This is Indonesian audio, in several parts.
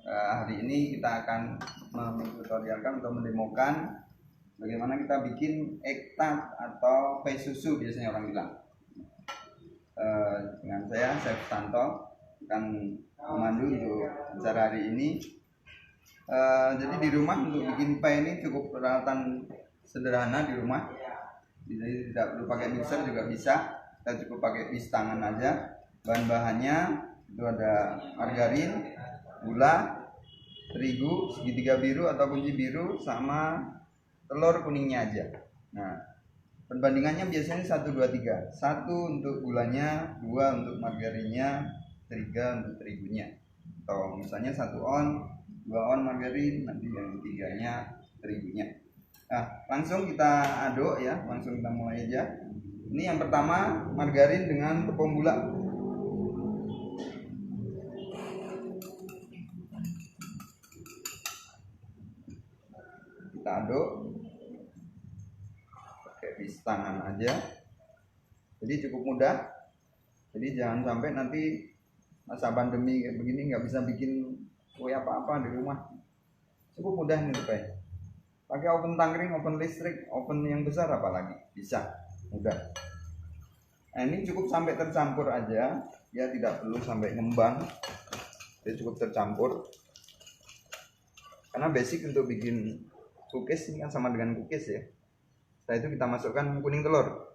Hari ini kita akan mentutorialkan atau mendemokan bagaimana kita bikin ekstrak atau pie susu, biasanya orang bilang. Dengan saya, Chef Santo, akan memandu untuk acara hari ini. Jadi di rumah untuk bikin pie ini cukup peralatan sederhana di rumah. Jadi tidak perlu pakai mixer juga bisa. Kita cukup pakai bis tangan aja. Bahan-bahannya itu ada margarin, gula, terigu segitiga biru atau kunci biru, sama telur kuningnya aja. Nah, perbandingannya biasanya 1, 2, 3. 1 untuk gulanya, 2 untuk margarinnya, 3 untuk terigunya. Atau misalnya 1 on, 2 on margarin, nanti yang 3-nya terigunya. Nah, langsung kita aduk ya, langsung kita mulai aja. Ini yang pertama, margarin dengan tepung gula. Kita aduk pakai bis tangan aja, jadi cukup mudah. Jadi jangan sampai nanti masa pandemi kayak begini nggak bisa bikin kue apa-apa di rumah. Cukup mudah ini Pak. Pakai oven tangkring, oven listrik, oven yang besar apalagi bisa, mudah. Nah, ini cukup sampai tercampur aja ya, tidak perlu sampai ngembang. Dia cukup tercampur, karena basic untuk bikin cookies ini kan sama dengan cookies ya. Setelah itu kita masukkan kuning telur.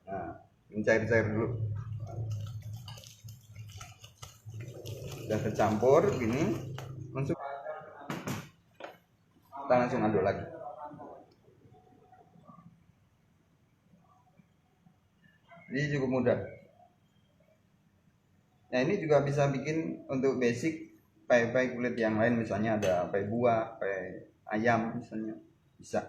Nah, mencair-cair dulu. Sudah tercampur gini, kita langsung aduk lagi. Jadi cukup mudah. Nah, ini juga bisa bikin untuk basic pie kulit yang lain, misalnya ada pie buah, pie ayam misalnya, bisa.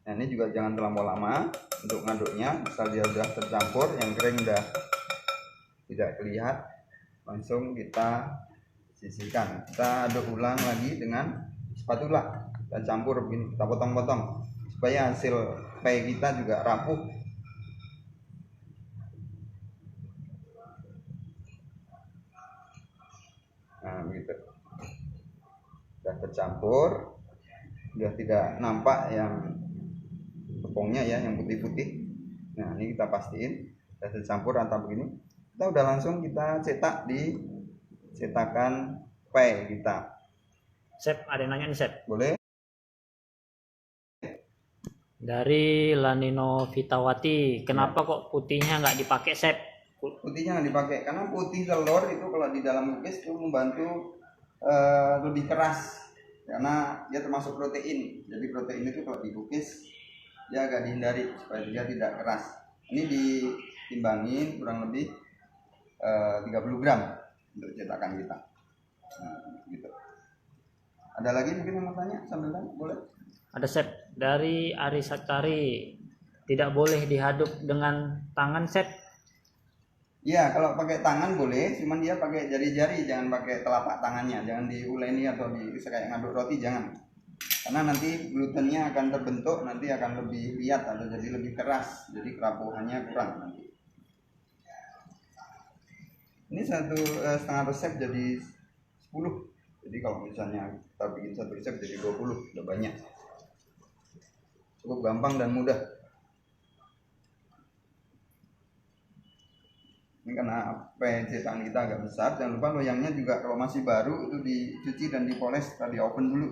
Nah, ini juga jangan terlalu lama untuk ngaduknya. Asal dia udah tercampur, yang kering udah tidak kelihatan, langsung kita sisihkan. Kita aduk ulang lagi dengan spatula. Kita campur begini, kita potong-potong supaya hasil pie kita juga rapuh. Nah, begitu. Sudah tercampur, sudah tidak nampak yang tepungnya ya, yang putih-putih. Nah, ini kita pastiin sudah tercampur rata begini. Kita udah langsung kita cetak di cetakan pie kita. Chef, ada yang nanya nih Chef. Boleh? Dari Lanino Vitawati, kenapa kok putihnya nggak dipakai Chef? Putihnya nggak dipakai karena putih telur itu kalau di dalam cookies itu membantu lebih keras, karena dia termasuk protein. Jadi protein itu kalau di cookies dia agak dihindari supaya dia tidak keras. Ini ditimbangin kurang lebih 30 gram untuk cetakan kita. Nah, gitu. Ada lagi mungkin yang mau tanya sambil tanya, boleh? Ada Chef dari Ari Satari, tidak boleh diaduk dengan tangan Chef. Iya, kalau pakai tangan boleh, cuman dia pakai jari-jari, jangan pakai telapak tangannya, jangan diuleni atau kayak ngaduk roti, jangan. Karena nanti glutennya akan terbentuk, nanti akan lebih liat atau jadi lebih keras, jadi kerapuhannya kurang nanti. Ini 1,5 resep jadi 10. Jadi kalau misalnya kita bikin 1 resep jadi 20, udah banyak. Cukup gampang dan mudah. Ini karena cetakan kita agak besar, jangan lupa loyangnya juga kalau masih baru itu dicuci dan dipoles tadi oven dulu.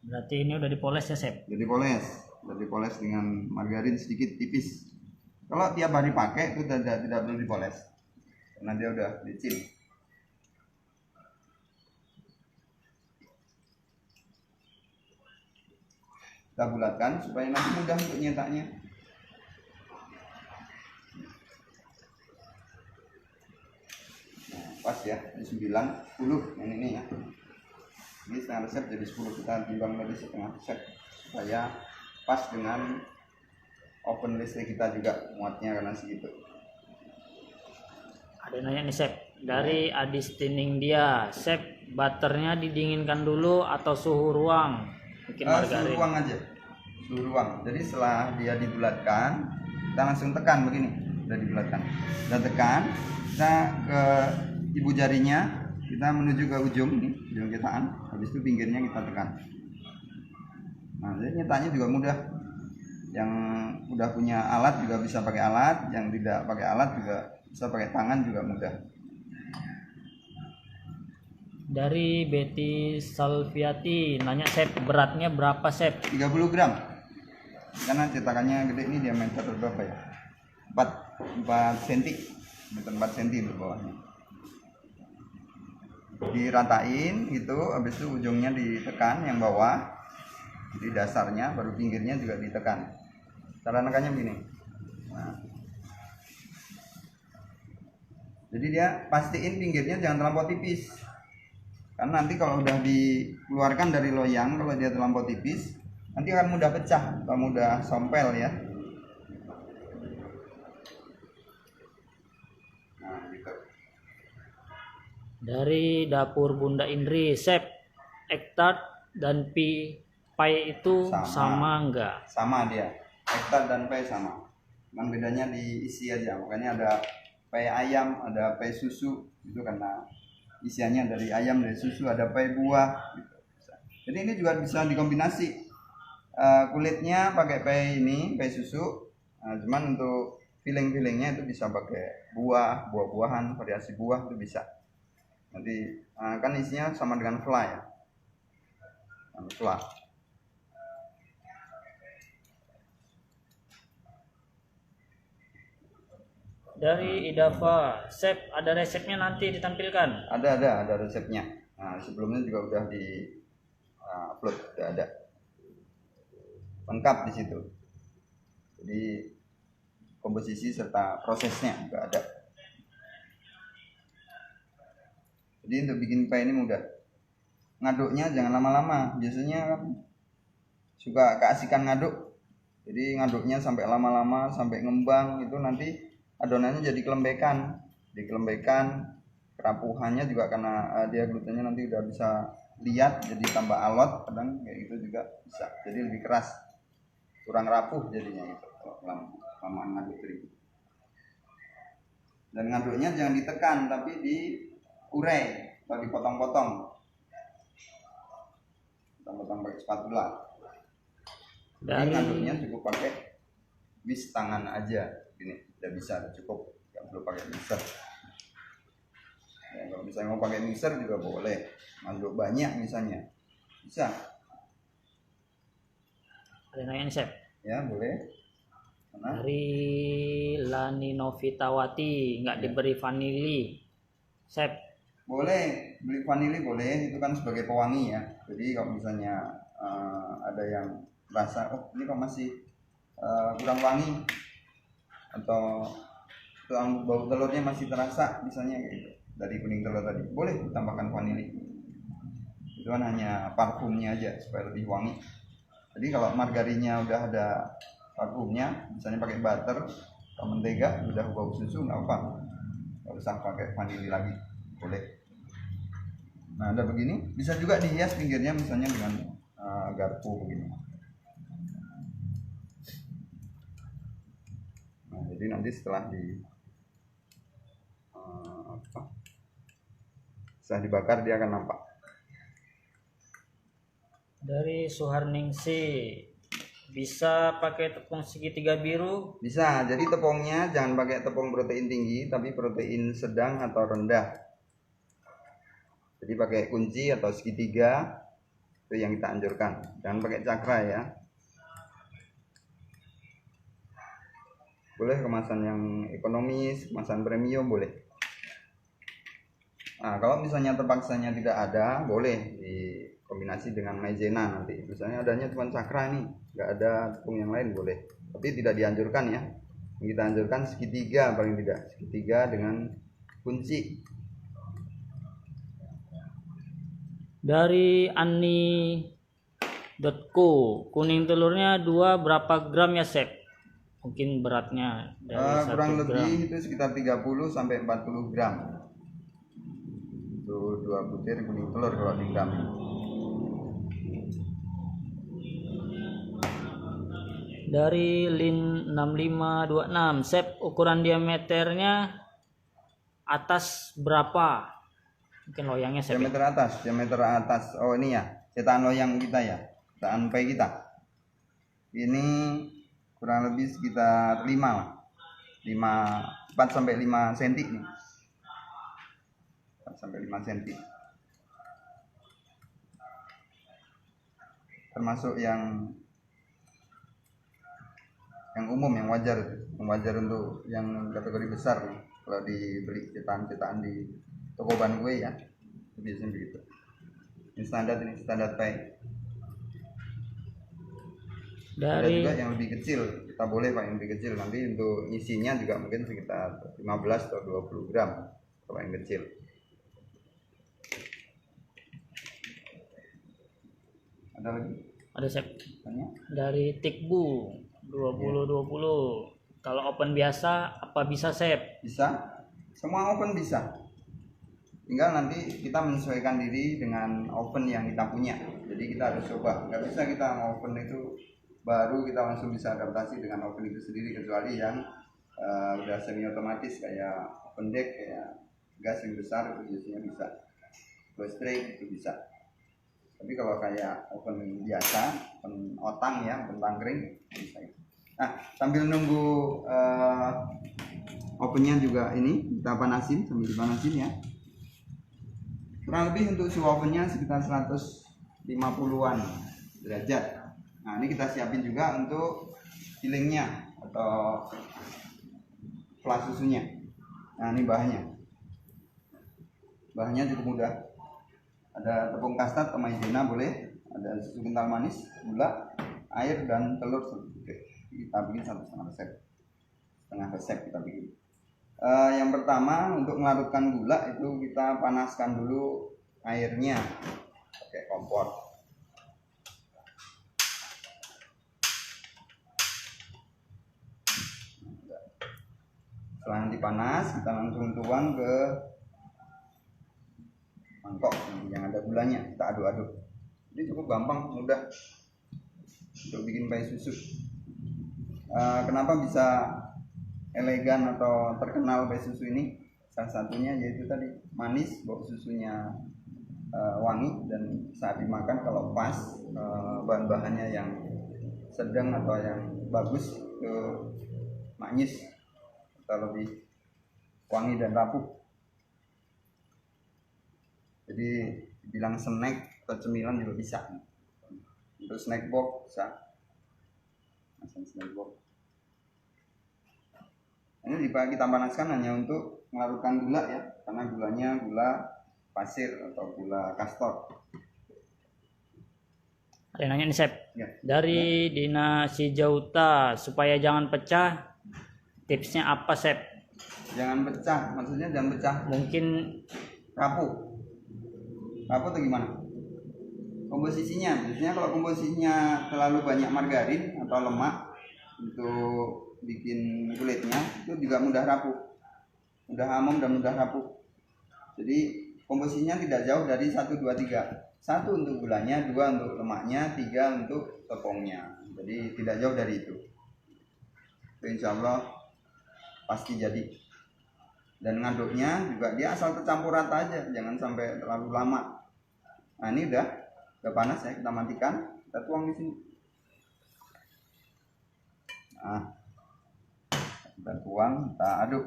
Berarti ini udah dipoles ya Chef? Udah dipoles dengan margarin sedikit tipis. Kalau tiap hari pakai itu tidak perlu dipoles, karena dia udah licin. Kita bulatkan supaya nanti mudah untuk nyetaknya. Pas ya, ini 90 yang ini ya. Ini setengah resep jadi 10, kita timbang tadi setengah resep supaya pas dengan oven listrik kita juga muatnya karena segitu. Ada yang nanya nih Chef, dari Adistining dia, Chef, butternya didinginkan dulu atau suhu ruang? Bikin margarin. Suhu ruang aja, suhu ruang. Jadi setelah dia dibulatkan, kita langsung tekan begini, udah dibulatkan, udah tekan, kita ke ibu jarinya kita menuju ke ujung ini, ujung cetakan. Habis itu pinggirnya kita tekan. Nah, jadi nyetaknya juga mudah. Yang udah punya alat juga bisa pakai alat, yang tidak pakai alat juga bisa pakai tangan, juga mudah. Dari Betty Salviati nanya, Sep, beratnya berapa, Sep? 30 gram. Karena cetakannya gede, ini diameter berapa ya? 4 cm. 4 cm di bawahnya. Diratain gitu, habis itu ujungnya ditekan yang bawah. Jadi dasarnya, baru pinggirnya juga ditekan. Cara nekannya begini. Nah. Jadi dia pastiin pinggirnya jangan terlampau tipis. Karena nanti kalau udah dikeluarkan dari loyang, kalau dia terlampau tipis, nanti akan mudah pecah atau mudah sompel ya. Nah, gitu. Dari dapur Bunda Indri, Sep, Ektart dan pai itu sama enggak? Sama dia. Ektart dan pai sama. Cuman bedanya di isi aja. Makanya ada pai ayam, ada pai susu. Itu karena isiannya dari ayam, dari susu, ada pai buah gitu. Jadi ini juga bisa dikombinasi. Kulitnya pakai pai ini, pai susu. Cuman untuk filling-fillingnya itu bisa pakai buah, buah-buahan, variasi buah itu bisa. Nanti kan isinya sama dengan fla ya. Fla. Dari Idava, Sep, ada resepnya nanti ditampilkan? Ada resepnya. Nah, sebelumnya juga udah di upload, udah ada lengkap di situ. Jadi komposisi serta prosesnya juga ada. Jadi untuk bikin pai ini mudah. Ngaduknya jangan lama-lama. Biasanya kan suka keasikan ngaduk. Jadi ngaduknya sampai lama-lama, sampai ngembang, itu nanti adonannya jadi kelembekan. Di kelembekan, kerapuhannya juga karena dia glutennya nanti udah bisa liat, jadi tambah alot, kadang kayak gitu juga bisa. Jadi lebih keras, kurang rapuh jadinya itu kalau lamaan ngaduk terigu. Dan ngaduknya jangan ditekan, tapi diurai atau dipotong-potong. Potong-potong pakai spatula. Jadi ngaduknya cukup pakai bis tangan aja, ini udah bisa, udah cukup, nggak perlu pakai mixer. Ya, kalau misalnya mau pakai mixer juga boleh, ngaduk banyak misalnya, bisa. Ada nanya Sep? Ya boleh. Mana? Dari Lani Novitawati, nggak diberi vanili, Sep? Boleh, beli vanili boleh, itu kan sebagai pewangi ya. Jadi kalau misalnya ada yang rasa, oh ini kok masih kurang wangi, atau bau telurnya masih terasa, misalnya kayak gitu, dari kuning telur tadi, boleh ditambahkan vanili. Itu kan hanya parfumnya aja supaya lebih wangi. Jadi kalau margarinnya udah ada parfumnya, misalnya pakai butter atau mentega, udah bau susu, nggak apa, nggak usah pakai vanili lagi, boleh. Nah, ada begini, bisa juga dihias pinggirnya misalnya dengan garpu begini. Nah, jadi nanti setelah setelah dibakar dia akan nampak. Dari Suharningsi, bisa pakai tepung segitiga biru? Bisa, jadi tepungnya jangan pakai tepung protein tinggi, tapi protein sedang atau rendah. Jadi pakai kunci atau segitiga, itu yang kita anjurkan. Jangan pakai cakra ya. Boleh kemasan yang ekonomis, kemasan premium boleh. Nah, kalau misalnya terpaksanya tidak ada, boleh dikombinasi dengan maizena nanti. Misalnya adanya cuma cakra nih, nggak ada tepung yang lain, boleh. Tapi tidak dianjurkan ya. Yang kita anjurkan segitiga paling tidak, segitiga dengan kunci. Dari Ani.co, kuning telurnya 2 berapa gram ya Sep? Mungkin beratnya dari kurang 1 gram. lebih itu sekitar 30 sampai 40 gram. Itu 2 butir kuning telur kalau di gram. Dari Lin 6526, Sep, ukuran diameternya atas berapa? Mungkin loyangnya chef. Diameter atas. Oh ini ya, cetakan loyang kita ya, cetakan pay kita. Ini kurang lebih sekitar 5 lah. 4 sampai 5 cm nih. 4 sampai 5 cm. Termasuk yang umum, yang wajar untuk yang kategori besar nih. Kalau dibeli cetakan di toko bahan kue ya, biasanya begitu. Ini standar pay. Ada juga yang lebih kecil, kita boleh pak yang lebih kecil, nanti untuk isinya juga mungkin sekitar 15 atau 20 gram kalau yang kecil. Ada lagi? Ada chef. Tanya? Dari Tikbu 2020. Kalau open biasa apa bisa chef? Bisa, semua open bisa. Tinggal nanti kita menyesuaikan diri dengan oven yang kita punya. Jadi kita harus coba. Nggak bisa kita oven itu baru kita langsung bisa adaptasi dengan oven itu sendiri, kecuali yang udah semi otomatis kayak oven deck, kayak gas yang besar itu biasanya bisa. Straight itu bisa. Tapi kalau kayak oven biasa, oven otang ya, oven tangkring bisa. Nah, sambil nunggu ovennya juga ini kita panasin, sambil dipanasin ya. Kurang lebih untuk suhu ovennya sekitar 150-an derajat. Nah, ini kita siapin juga untuk fillingnya atau flash susunya. Nah, ini bahannya. Bahannya cukup mudah. Ada tepung kastad atau maizena boleh, ada susu kental manis, gula, air dan telur. Kita bikin 1,5 resep. Setengah resep kita bikin. Yang pertama untuk melarutkan gula itu kita panaskan dulu airnya pakai kompor. Setelah nanti panas kita langsung tuang ke mangkok yang ada gulanya, kita aduk-aduk. Ini cukup gampang, mudah untuk bikin pay susu. Kenapa bisa elegan atau terkenal pay susu ini? Salah satunya yaitu tadi manis, bau susunya wangi, dan saat dimakan kalau pas bahan-bahannya yang sedang atau yang bagus itu manis atau lebih wangi dan rapuh. Jadi dibilang snack atau cemilan juga bisa. Untuk snack box bisa. Snack box. Ini kita panaskan hanya untuk melarutkan gula ya, karena gulanya gula pasir atau gula kastor. Ada yang nanya nih chef. Ya. Dari Dina Sijauta, supaya jangan pecah, tipsnya apa chef? Jangan pecah, maksudnya jangan pecah. Mungkin Rapuh atau gimana? Komposisinya, biasanya kalau komposisinya terlalu banyak margarin atau lemak untuk bikin kulitnya itu juga mudah rapuh, mudah hamam dan mudah rapuh. Jadi komposisinya tidak jauh dari 1, 2, 3. 1 untuk gulanya, 2 untuk lemaknya, 3 untuk tepungnya. Jadi tidak jauh dari itu. Insya Allah pasti jadi. Dan ngaduknya juga dia asal tercampur rata aja, jangan sampai terlalu lama. Nah ini udah panas ya, kita matikan, kita tuang di sini. Nah, kita tuang, kita aduk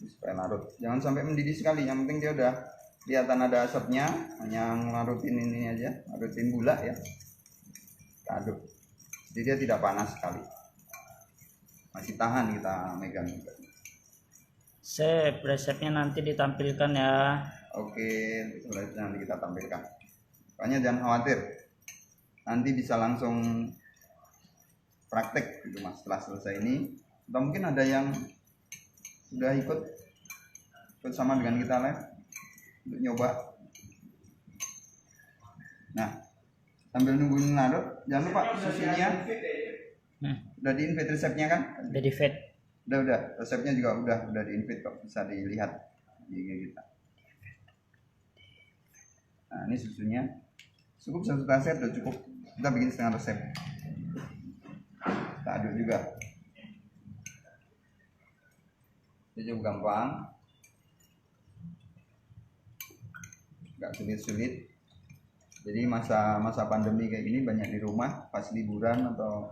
supaya larut. Jangan sampai mendidih sekali, yang penting dia udah kelihatan ada asapnya, hanya ngelarutin ini aja, larutin gula ya. Kita aduk, jadi dia tidak panas sekali, masih tahan kita megang. chef, resepnya nanti ditampilkan ya. Oke, nanti kita tampilkan. Pokoknya jangan khawatir, nanti bisa langsung praktek gitu mas setelah selesai ini. Atau mungkin ada yang sudah ikut sama dengan kita live untuk nyoba. Nah, sambil nunggu larut, jangan lupa susunya. Udah di-invite resepnya kan? Udah di feed. Udah, resepnya juga udah di-invite kok, bisa dilihat di IG kita. Nah, ini susunya cukup 1 taser udah cukup. Kita bikin setengah resep. Kita aduk juga. Itu cukup gampang. nggak sulit-sulit. Jadi masa pandemi kayak gini banyak di rumah, pas liburan atau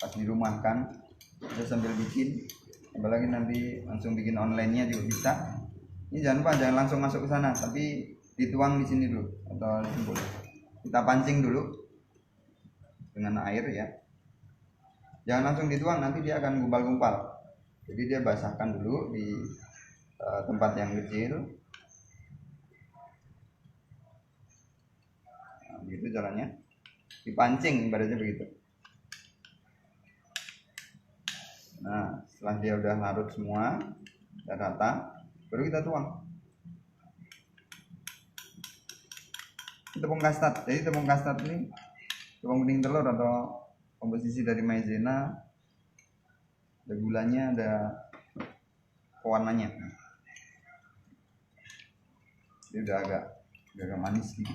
pas di rumah kan kita sambil bikin, apalagi nanti langsung bikin online-nya juga bisa. Ini jangan lupa jangan langsung masuk ke sana, tapi dituang di sini dulu atau dikumpul. Kita pancing dulu dengan air ya. Jangan langsung dituang, nanti dia akan gumpal-gumpal. Jadi dia basahkan dulu di tempat yang kecil. Nah, begitu caranya. Dipancing ibaratnya begitu. Nah, setelah dia udah larut semua, udah rata, baru kita tuang. Tepung kastad. Jadi tepung kastad ini tepung bening telur atau komposisi dari maizena, ada gulanya, ada pewarnanya. Ini udah agak manis gitu.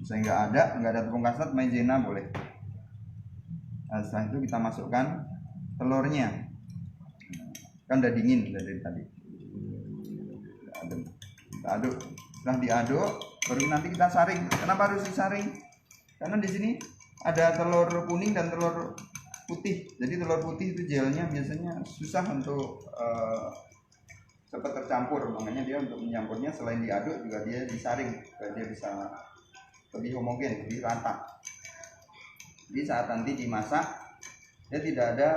Misalnya nggak ada tepung kastad, maizena boleh. Nah, setelah itu kita masukkan telurnya, kan udah dingin dari tadi. Kita aduk. Setelah diaduk, baru nanti kita saring. Kenapa harus disaring? Karena di sini ada telur kuning dan telur putih. Jadi telur putih itu gelnya biasanya susah untuk cepat tercampur. Makanya dia untuk mencampurnya selain diaduk juga dia disaring supaya dia bisa lebih homogen, lebih rata. Jadi saat nanti dimasak, dia tidak ada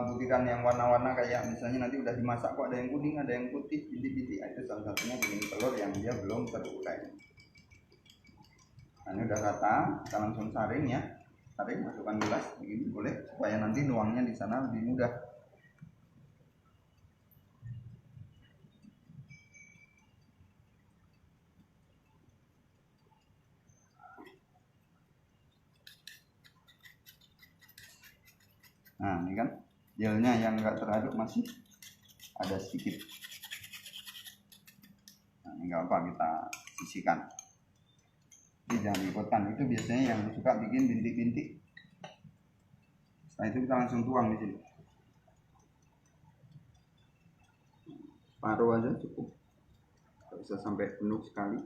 butiran yang warna-warna kayak misalnya nanti udah dimasak kok ada yang kuning, ada yang putih, bintik-bintik. Itu salah satunya kuning telur yang dia belum terurai. Nah, ini udah rata, kita langsung saring ya. Saring, masukkan gelas begini boleh supaya nanti nuangnya di sana lebih mudah. Nah, ini kan gelnya yang enggak teraduk masih ada sedikit. Nah, ini enggak apa kita sisihkan. Jadi jangan diikutkan, itu biasanya yang suka bikin bintik-bintik. Setelah itu kita langsung tuang di sini. Separuh aja cukup, nggak bisa sampai penuh sekali.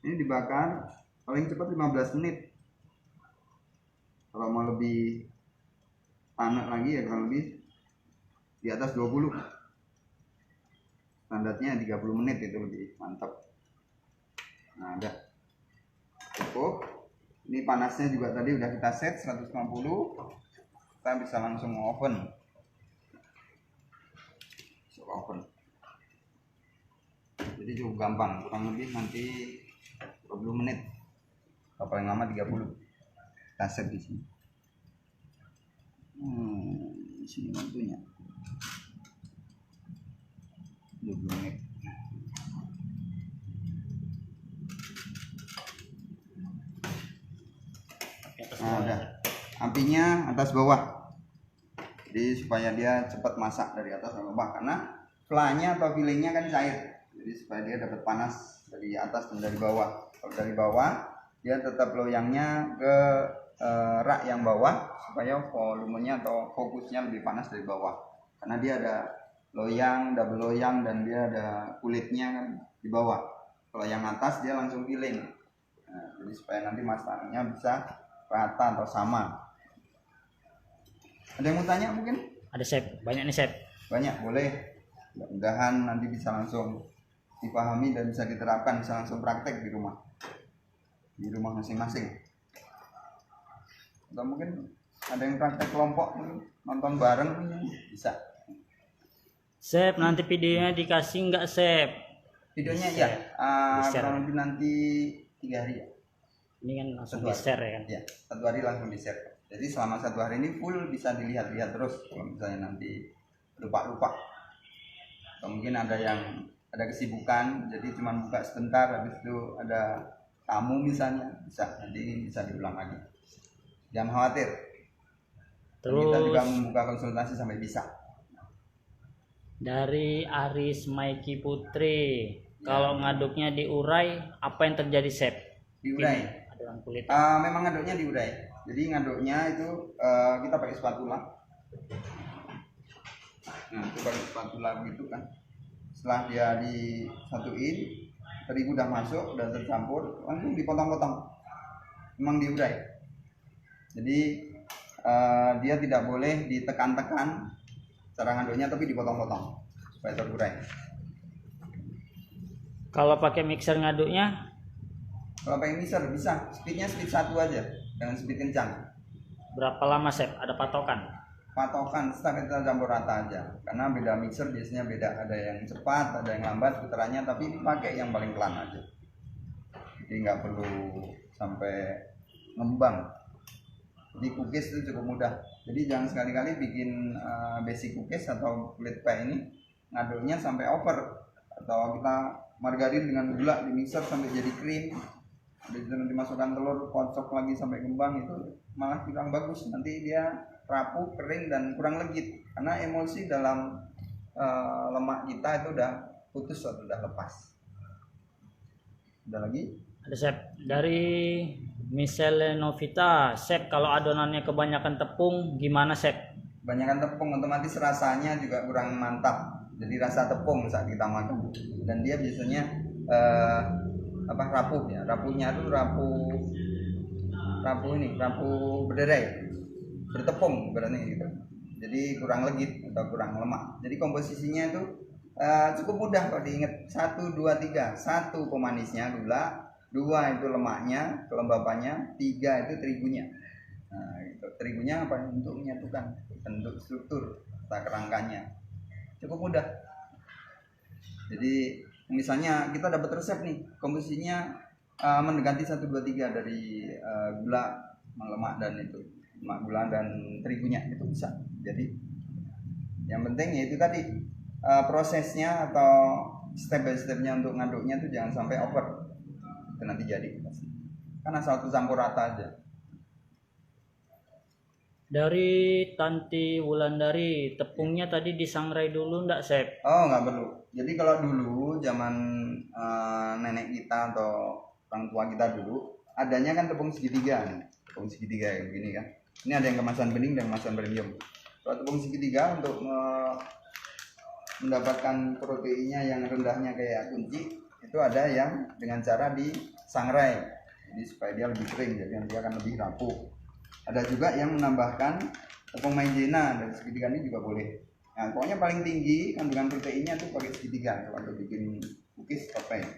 Ini dibakar paling cepat 15 menit. Kalau mau lebih panas lagi ya kurang lebih di atas 20. Standarnya 30 menit itu lebih mantap. Nah, udah cukup. Ini panasnya juga tadi udah kita set 150. Kita bisa langsung oven. Jadi cukup gampang, kurang lebih nanti 20 menit. Kalau paling lama 30. Kita set di sini. Di sini waktunya 20 menit. Nah, udah. Apinya atas bawah. Jadi supaya dia cepat masak dari atas sampai bawah, karena flanya atau fillingnya kan cair. Jadi supaya dia dapat panas dari atas dan dari bawah. Kalau dari bawah dia tetap loyangnya ke rak yang bawah supaya volumenya atau fokusnya lebih panas dari bawah. Karena dia ada loyang, double loyang, dan dia ada kulitnya kan di bawah. Kalau yang atas dia langsung filling. Nah, jadi supaya nanti masaknya bisa rata atau sama. Ada yang mau tanya mungkin? Ada chef, banyak nih chef. Banyak, boleh. Mudah-mudahan nanti bisa langsung dipahami dan bisa diterapkan, bisa langsung praktek di rumah masing-masing. Atau mungkin ada yang praktek kelompok, nonton bareng bisa. Chef, nanti videonya dikasih nggak chef? Videonya Di-share. ya, Di-share. kurang lebih nanti 3 hari ya. Ini kan langsung 1 hari. di-share ya kan? Ya, 1 hari langsung di-share. Jadi selama 1 hari ini full bisa dilihat-lihat terus. Kalau misalnya nanti lupa-lupa, atau mungkin ada kesibukan, jadi cuma buka sebentar, habis itu ada tamu misalnya, bisa nanti bisa diulang lagi. Jangan khawatir. Dan kita juga Terus membuka konsultasi sampai bisa. dari Aris Maiki Putri, Ya. kalau ngaduknya diurai, apa yang terjadi chef? Diurai. Adonan kulit. Memang aduknya diurai. Jadi ngaduknya itu kita pakai spatula. Nah, itu pakai spatula gitu kan. Setelah dia disatuin, terigu udah masuk, udah tercampur, langsung dipotong-potong. Memang diurai. Jadi dia tidak boleh ditekan-tekan cara ngaduknya, tapi dipotong-potong supaya terurai. Kalau pakai mixer ngaduknya Kalau pakai mixer bisa, speednya speed 1 aja, jangan speed kencang. berapa lama, Chef? Ada patokan? Patokan setelah kita campur rata aja, karena beda mixer biasanya beda, ada yang cepat, ada yang lambat putarannya, tapi dipakai yang paling pelan aja, jadi nggak perlu sampai ngembang. Jadi cookies itu cukup mudah, jadi jangan sekali-kali bikin basic cookies atau kulit pie ini ngaduknya sampai over, atau kita margarin dengan gula di mixer sampai jadi krim, nanti dimasukkan telur kocok lagi sampai kembang, itu malah kurang bagus, nanti dia rapuh, kering, dan kurang legit karena emulsi dalam lemak kita itu udah putus atau udah lepas. Ada lagi? Ada, Chef. Dari Michelle Novita, Chef, kalau adonannya kebanyakan tepung gimana, Chef? Kebanyakan tepung otomatis rasanya juga kurang mantap, jadi rasa tepung saat kita makan, dan dia biasanya rapuh ya, rapuhnya itu rapuh berderai, bertepung berarti gitu, jadi kurang legit atau kurang lemak. Jadi komposisinya itu cukup mudah kalau diingat, 1, 2, 3. 1 pemanisnya gula, 2 itu lemaknya, kelembapannya, 3 itu terigunya. Nah, itu terigunya apa? Untuk menyatukan bentuk struktur atau kerangkanya. Cukup mudah. Jadi misalnya kita dapat resep nih, komposisinya mendekati 1, 2, 3 dari gula, lemak, dan itu lemak, gula, dan terigunya, itu bisa. Jadi yang penting yaitu tadi prosesnya atau step by stepnya untuk ngaduknya itu jangan sampai over, itu nanti jadi karena satu campur rata aja. Dari Tanti Wulandari, tepungnya tadi disangrai dulu enggak, Chef? Oh, nggak perlu. Jadi kalau dulu zaman nenek kita atau orang tua kita dulu, adanya kan tepung segitiga nih, tepung segitiga kayak begini kan. Ini ada yang kemasan bening dan kemasan premium. Kalau tepung segitiga untuk mendapatkan proteinnya yang rendahnya kayak kunci, itu ada yang dengan cara disangrai, jadi supaya dia lebih kering, jadi nanti akan lebih rapuh. Ada juga yang menambahkan tepung maizena dari segitiga ini juga boleh. Nah, pokoknya paling tinggi kandungan proteinnya tuh pakai segitiga kalau bikin cookies apa ya,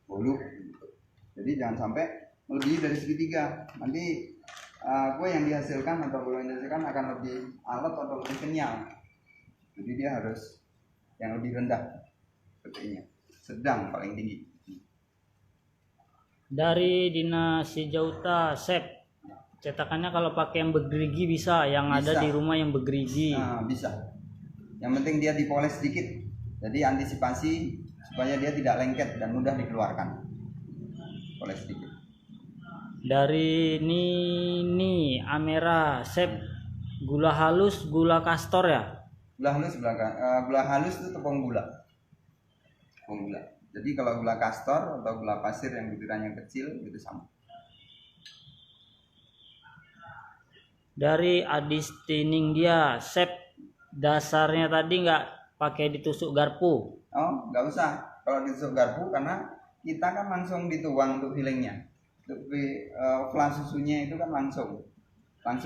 bolu. Jadi jangan sampai melebihi dari segitiga. Nanti kue yang dihasilkan atau bolu yang dihasilkan akan lebih alot atau lebih kenyal. Jadi dia harus yang lebih rendah proteinnya, sedang paling tinggi. Dari Dina Sijauta, Chef, cetakannya kalau pakai yang bergerigi bisa, yang Bisa. ada di rumah yang bergerigi. Nah, bisa. Yang penting dia dipoles sedikit. Jadi antisipasi supaya dia tidak lengket dan mudah dikeluarkan. Poles sedikit. Dari Nini Amera, Chef, gula halus, gula kastor ya? Gula halus gula halus itu tepung gula. Tepung gula. Jadi kalau gula kastor atau gula pasir yang butirannya kecil itu sama. Dari Adistining dia, Chef, dasarnya tadi nggak pakai ditusuk garpu. Oh, nggak usah kalau ditusuk garpu karena kita kan langsung dituang untuk fillingnya. Flan susunya itu kan langsung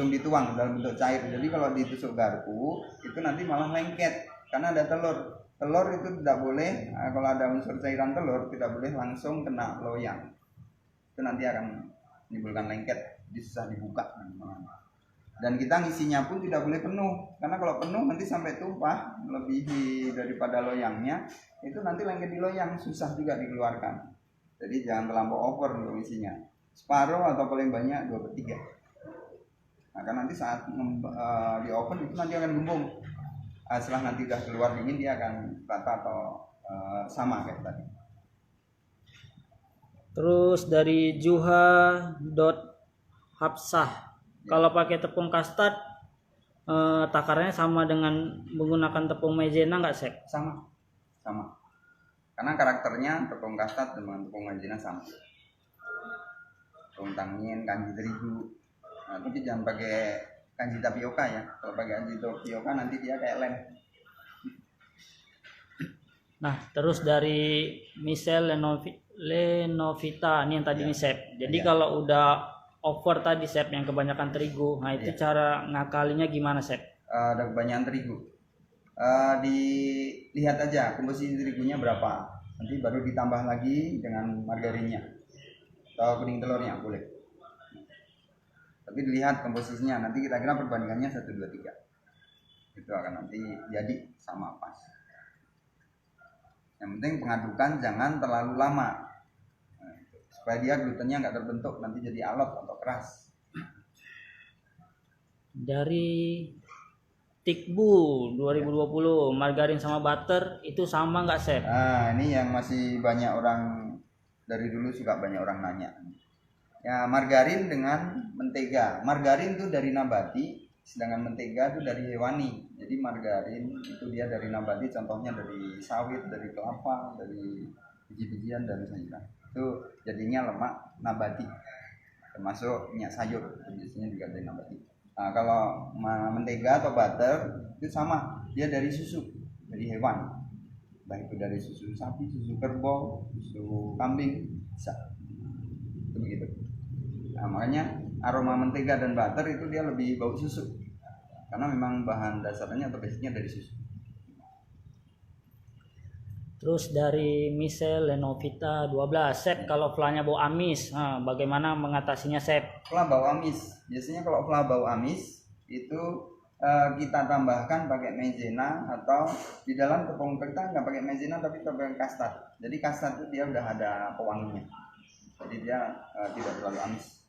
dituang dalam bentuk cair. Jadi kalau ditusuk garpu itu nanti malah lengket karena ada telur. Telur itu tidak boleh, kalau ada unsur cairan telur tidak boleh langsung kena loyang. Itu nanti akan menimbulkan lengket, jadi susah dibuka. Dan kita ngisinya pun tidak boleh penuh, karena kalau penuh nanti sampai tumpah melebihi daripada loyangnya, itu nanti lengket di loyang, susah juga dikeluarkan. Jadi jangan terlampau over untuk isinya, separuh atau paling banyak 2/3. Nah, kan nanti saat di oven itu nanti akan gembung. Setelah nanti udah keluar dingin dia akan rata atau sama kayak tadi. Terus dari Juha.Hapsah, kalau pakai tepung kastad takarannya sama dengan menggunakan tepung maizena nggak, Chef? Sama. Karena karakternya tepung kastad dengan tepung maizena sama. Tepung tangin, kanji terigu, Nah, tapi jangan pakai kanji tapioka ya. Kalau pakai kanji tapioka nanti dia kayak lem. Nah, terus dari Michelle Lenovita ini yang tadi Ya. nih Sep. Jadi Ya. kalau udah over tadi Sep yang kebanyakan terigu, nah itu Ya. cara ngakalinya gimana Sep? Ada kebanyakan terigu. Dilihat aja komposisi terigunya berapa. Nanti baru ditambah lagi dengan margarinnya atau kuning telurnya boleh. Tapi dilihat komposisinya, nanti kira-kira perbandingannya 1, 2, 3. Itu akan nanti jadi sama pas. Yang penting pengadukan jangan terlalu lama, supaya dia glutennya nggak terbentuk, nanti jadi alot atau keras. Dari Tikbu 2020, margarin sama butter itu sama nggak Sep? Nah, ini yang masih banyak orang, dari dulu suka banyak orang nanya. Ya, margarin dengan mentega. Margarin itu dari nabati, sedangkan mentega itu dari hewani. Jadi margarin itu dia dari nabati, contohnya dari sawit, dari kelapa, dari biji-bijian dan sayuran. Itu jadinya lemak nabati, termasuk minyak sayur, biasanya juga dari nabati. Nah, kalau mentega atau butter itu sama, dia dari susu, dari hewan. Entah itu dari susu sapi, susu kerbau, susu kambing, bisa. Itu begitu. Nah, makanya aroma mentega dan butter itu dia lebih bau susu, karena memang bahan dasarnya atau basicnya dari susu. Terus dari Michelle Lenovita 12, Sep kalau flanya bau amis, nah, bagaimana mengatasinya Sep? Fla bau amis, biasanya kalau fla bau amis itu kita tambahkan pakai maizena, atau di dalam tepung kita nggak pakai maizena tapi pakai kastad. Jadi kastad itu dia udah ada pewanginya, jadi dia tidak terlalu amis,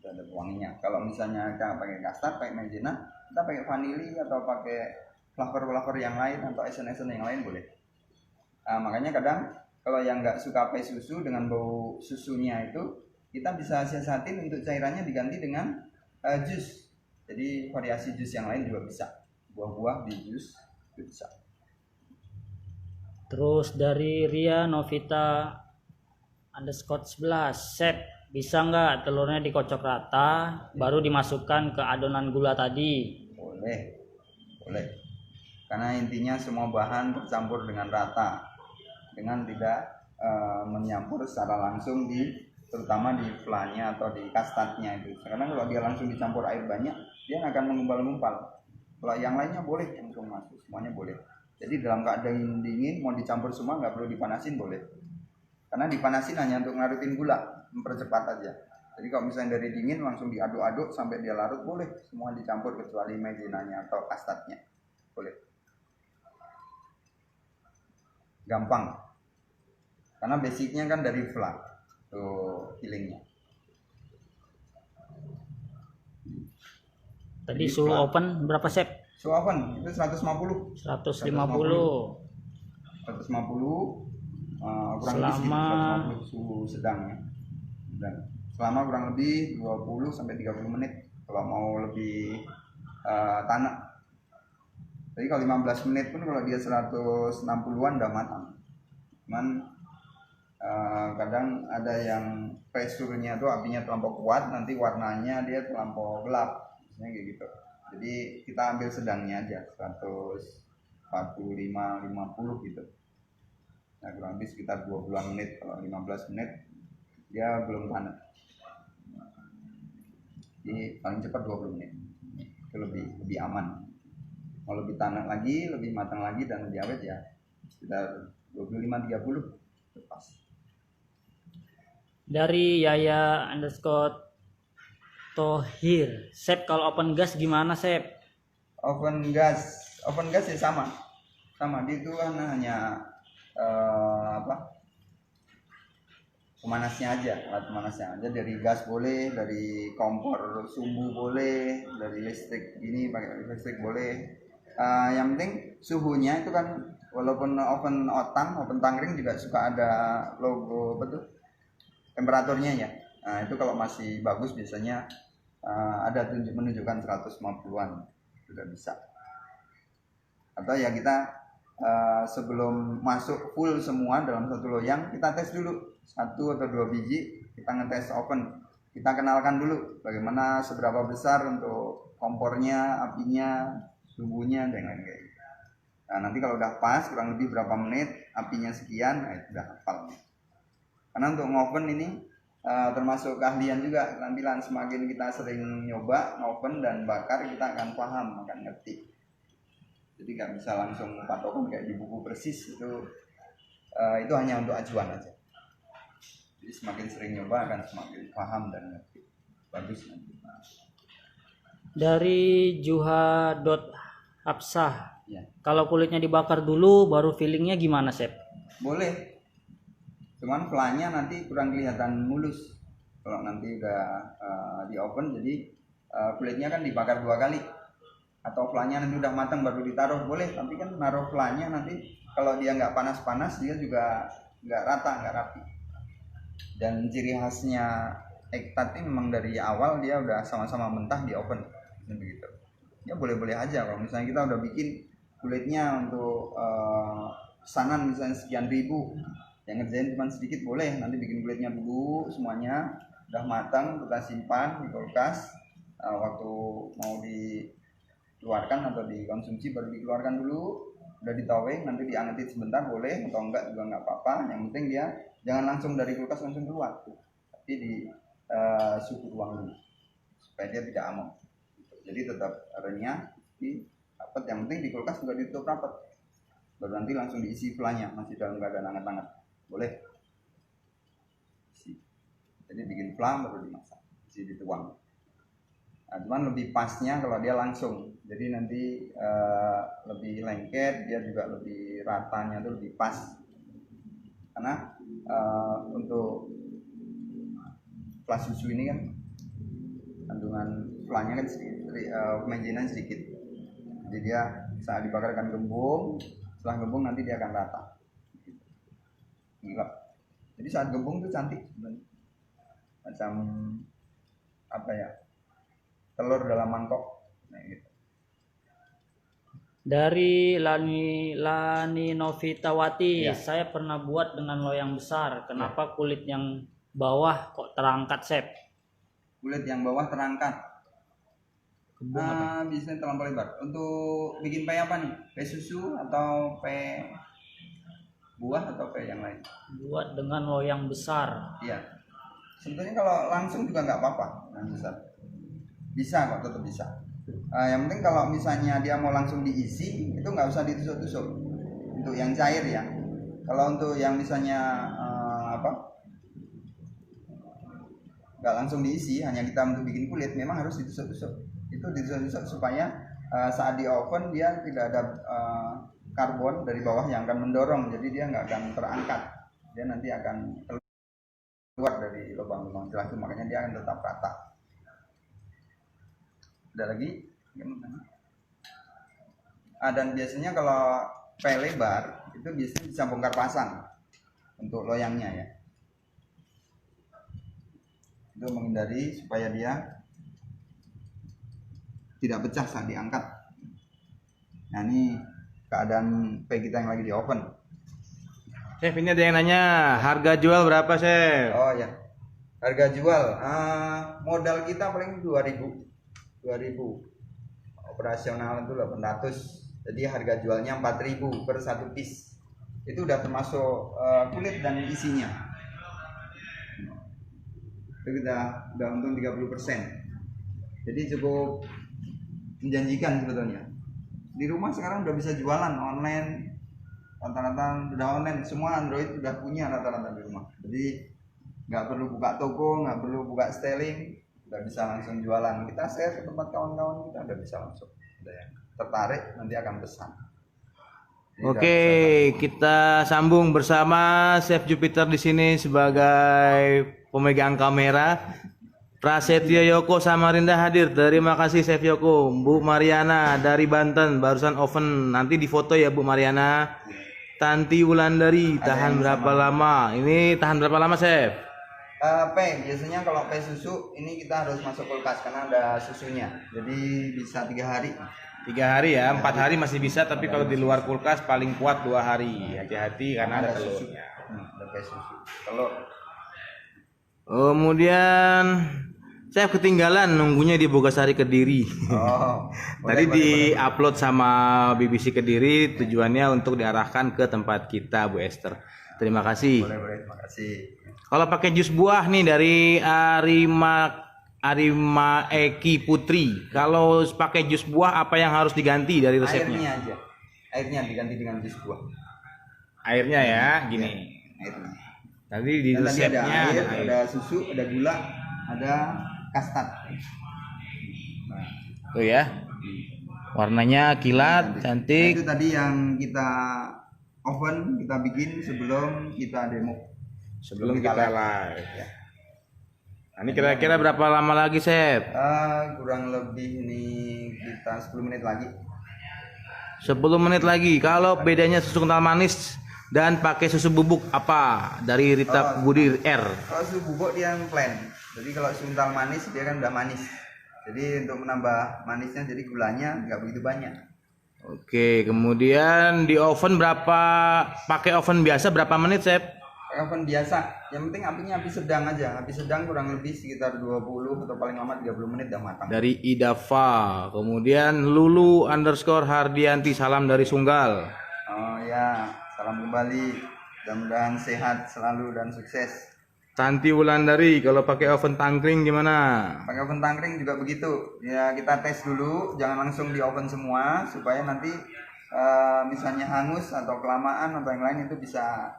udah ada pewanginya. Kalau misalnya kita pakai kastad, pakai maizena, kita pakai vanili atau pakai flavor yang lain atau esen-esen yang lain boleh. Makanya kadang kalau yang nggak suka pakai susu dengan bau susunya itu, kita bisa siasatin untuk cairannya diganti dengan jus. Jadi variasi jus yang lain juga bisa, buah-buah di jus itu bisa. Terus dari Ria Novita _11, Sep bisa nggak telurnya dikocok rata baru dimasukkan ke adonan gula tadi? Boleh, karena intinya semua bahan bercampur dengan rata, dengan tidak menyampur secara langsung terutama di flanya atau di kastadnya itu. Karena kalau dia langsung dicampur air banyak, dia akan mengumpal-ngumpal. Kalau yang lainnya boleh langsung masuk, semuanya boleh. Jadi dalam keadaan dingin mau dicampur semua, nggak perlu dipanasin, boleh. Karena dipanasin hanya untuk ngarutin gula, mempercepat aja. Jadi kalau misalnya dari dingin langsung diaduk-aduk sampai dia larut, boleh semua dicampur kecuali maizenanya atau kastadnya, boleh. Gampang, karena basicnya kan dari fla tuh healingnya. Tadi suhu oven berapa Sep? Suhu oven itu 150. 150. 150 kurang Selama lebih 150 suhu sedang ya. Dan selama kurang lebih 20 sampai 30 menit kalau mau lebih tanak. Jadi kalau 15 menit pun kalau dia 160-an udah matang. Cuman kadang ada yang pressure-nya tuh apinya terlampau kuat, nanti warnanya dia terlampau gelap, misalnya kayak gitu. Jadi kita ambil sedangnya aja, 145, 50 gitu. Nah, kurang lebih sekitar 20 menit. Kalau 15 menit dia belum tanak. Jadi paling cepat 20 menit. Itu lebih aman. Mau lebih tanak lagi, lebih matang lagi dan lebih awet ya sekitar 25-30 pas. Dari Yaya _Tohir, Sep kalau open gas gimana Sep? Oven gas ya sama dia itu kan hanya pemanasnya aja, alat pemanasnya aja. Dari gas boleh, dari kompor sumbu boleh, dari listrik ini pakai listrik boleh. Yang penting suhunya itu kan, walaupun oven tangkring juga suka ada logo temperaturnya ya. Nah, itu kalau masih bagus biasanya ada menunjukkan 150-an sudah bisa. Atau ya kita sebelum masuk full semua dalam satu loyang, kita tes dulu 1 atau 2 biji, kita ngetes oven kita kenalkan dulu bagaimana seberapa besar untuk kompornya, apinya, suhunya dan lain-lain kayak gitu. Nah, nanti kalau udah pas kurang lebih berapa menit, apinya sekian, nah itu udah hafal. Karena untuk ngoven ini termasuk keahlian juga, keterampilan. Semakin kita sering nyoba ngoven dan bakar, kita akan paham, akan ngerti. Jadi nggak bisa langsung patokan kayak di buku persis, itu hanya untuk acuan aja. Jadi semakin sering nyoba akan semakin paham dan ngerti. Bagus nanti. Dari Juha.Hapsah, Ya. kalau kulitnya dibakar dulu baru feelingnya gimana, Chef? Boleh. Cuman flanya nanti kurang kelihatan mulus. Kalau nanti udah di oven, jadi kulitnya kan dibakar 2 kali. Atau flanya nanti udah matang baru ditaruh, boleh. Tapi kan naruh flanya nanti kalau dia nggak panas-panas, dia juga nggak rata, nggak rapi. Dan ciri khasnya egg tart ini memang dari awal dia udah sama-sama mentah di oven begitu. Ya boleh-boleh aja kalau misalnya kita udah bikin kulitnya untuk pesanan misalnya sekian ribu, yang ngerjain cuma sedikit boleh, nanti bikin kulitnya dulu semuanya udah matang, kita simpan di kulkas, waktu mau dikeluarkan atau dikonsumsi baru dikeluarkan dulu, udah ditoweng nanti diangetin sebentar boleh atau enggak juga nggak apa-apa, yang penting dia jangan langsung dari kulkas langsung keluar, tapi di suhu ruang dulu supaya dia tidak amok. Jadi tetap renyah, rapat. Yang penting di kulkas juga ditutup rapat. Baru nanti langsung diisi flanya masih dalam keadaan hangat-hangat, boleh. Jadi bikin flam baru dimasak, isi dituang. Nah, cuman lebih pasnya kalau dia langsung. Jadi nanti lebih lengket, dia juga lebih ratanya tuh lebih pas. Karena untuk flas susu ini kan kandungan flanya kan sedikit, homogenan sedikit. Jadi dia saat dibakar akan gembung, setelah gembung nanti dia akan rata. Gila. Jadi saat gembung tuh cantik sebenarnya. Macam apa ya? Telur dalam mangkok. Nah, gitu. Dari Lani Novitawati, Ya. saya pernah buat dengan loyang besar. Kenapa kulit yang bawah kok terangkat, Chef? Kulit yang bawah terangkat. Kebun Biasanya terlampau lebar. Untuk bikin pie apa nih? Pie susu atau pie buah atau pie yang lain? Buat dengan loyang besar. Iya. Sebetulnya kalau langsung juga nggak apa-apa, yang besar. Bisa kok, tetap bisa. Yang penting kalau misalnya dia mau langsung diisi, itu nggak usah ditusuk-tusuk. Untuk yang cair ya. Kalau untuk yang misalnya nggak langsung diisi, hanya kita untuk bikin kulit, memang harus ditusuk-tusuk. Itu ditusuk-tusuk supaya saat di oven dia tidak ada karbon dari bawah yang akan mendorong, jadi dia nggak akan terangkat. Dia nanti akan keluar dari lubang-lubang celah itu, makanya dia akan tetap rata. Ada lagi? Dan biasanya kalau pie lebar itu biasanya bisa bongkar pasang untuk loyangnya ya. Itu menghindari supaya dia tidak pecah saat diangkat. Nah, ini keadaan pie kita yang lagi di oven. Chef, ini ada yang nanya harga jual berapa, Chef? Oh ya, harga jual modal kita paling 2000 operasional itu 800, jadi harga jualnya 4000 per satu piece. Itu udah termasuk kulit dan isinya. Itu kita udah untung 30%, jadi cukup menjanjikan sebetulnya. Di rumah sekarang udah bisa jualan online, rata-rata udah online, semua Android udah punya rata-rata di rumah. Jadi nggak perlu buka toko, nggak perlu buka styling, udah bisa langsung jualan. Kita share ke tempat kawan-kawan kita, udah bisa langsung. Udah yang tertarik nanti akan pesan. Jadi Oke, kita sambung bersama Chef Jupiter di sini sebagai pemegang kamera. Prasetyo Yoko Samarinda hadir. Terima kasih Chef Yoko. Bu Mariana dari Banten barusan oven. Nanti difoto ya Bu Mariana. Tanti Wulandari, tahan berapa lama? Ini tahan berapa lama, Chef? Biasanya kalau pie susu ini kita harus masuk kulkas karena ada susunya. Jadi bisa 3 hari. 3 hari ya, 4 hari masih bisa, tapi kalau di luar kulkas paling kuat 2 hari. Hati-hati karena ada telurnya. Ada pie susu. Telur. Kemudian saya ketinggalan nunggunya di Bogasari Kediri. Oh, Tadi boleh. di-upload sama BBC Kediri, tujuannya untuk diarahkan ke tempat kita, Bu Esther. Terima kasih. Boleh, terima kasih. Kalau pakai jus buah nih dari Arima Eki Putri. Kalau pakai jus buah apa yang harus diganti dari resepnya? Airnya aja. Airnya diganti dengan jus buah. Airnya ya, gini. Airnya. Tadi di Dan tadi ada resepnya air, ada air. ada susu, ada gula, ada kastad. Nah, Tuh ya. Warnanya kilat, Nah, cantik. itu tadi yang kita oven, kita bikin sebelum kita demo. Sebelum kita live. Nah, ini kira-kira berapa lama lagi, Chef? Kurang lebih ini kita 10 menit lagi. 10 menit lagi. Kalau bedanya susu kental manis dan pakai susu bubuk apa? Dari Rita Budi R. Kalau susu bubuk dia yang plain. Jadi kalau susu kental manis dia kan udah manis. Jadi untuk menambah manisnya jadi gulanya nggak begitu banyak. Oke, kemudian di oven berapa? Pakai oven biasa berapa menit, Chef? Oven biasa, yang penting apinya api sedang aja. Api sedang kurang lebih sekitar 20 atau paling lama 30 menit udah matang. Dari Idava. Kemudian Lulu_Hardianti, salam dari Sunggal. Oh ya, salam kembali. Mudah-mudahan sehat selalu dan sukses. Tanti Wulandari, kalau pakai oven tangkring gimana? Pakai oven tangkring juga begitu. Ya kita tes dulu, jangan langsung di oven semua supaya nanti misalnya hangus atau kelamaan atau yang lain itu bisa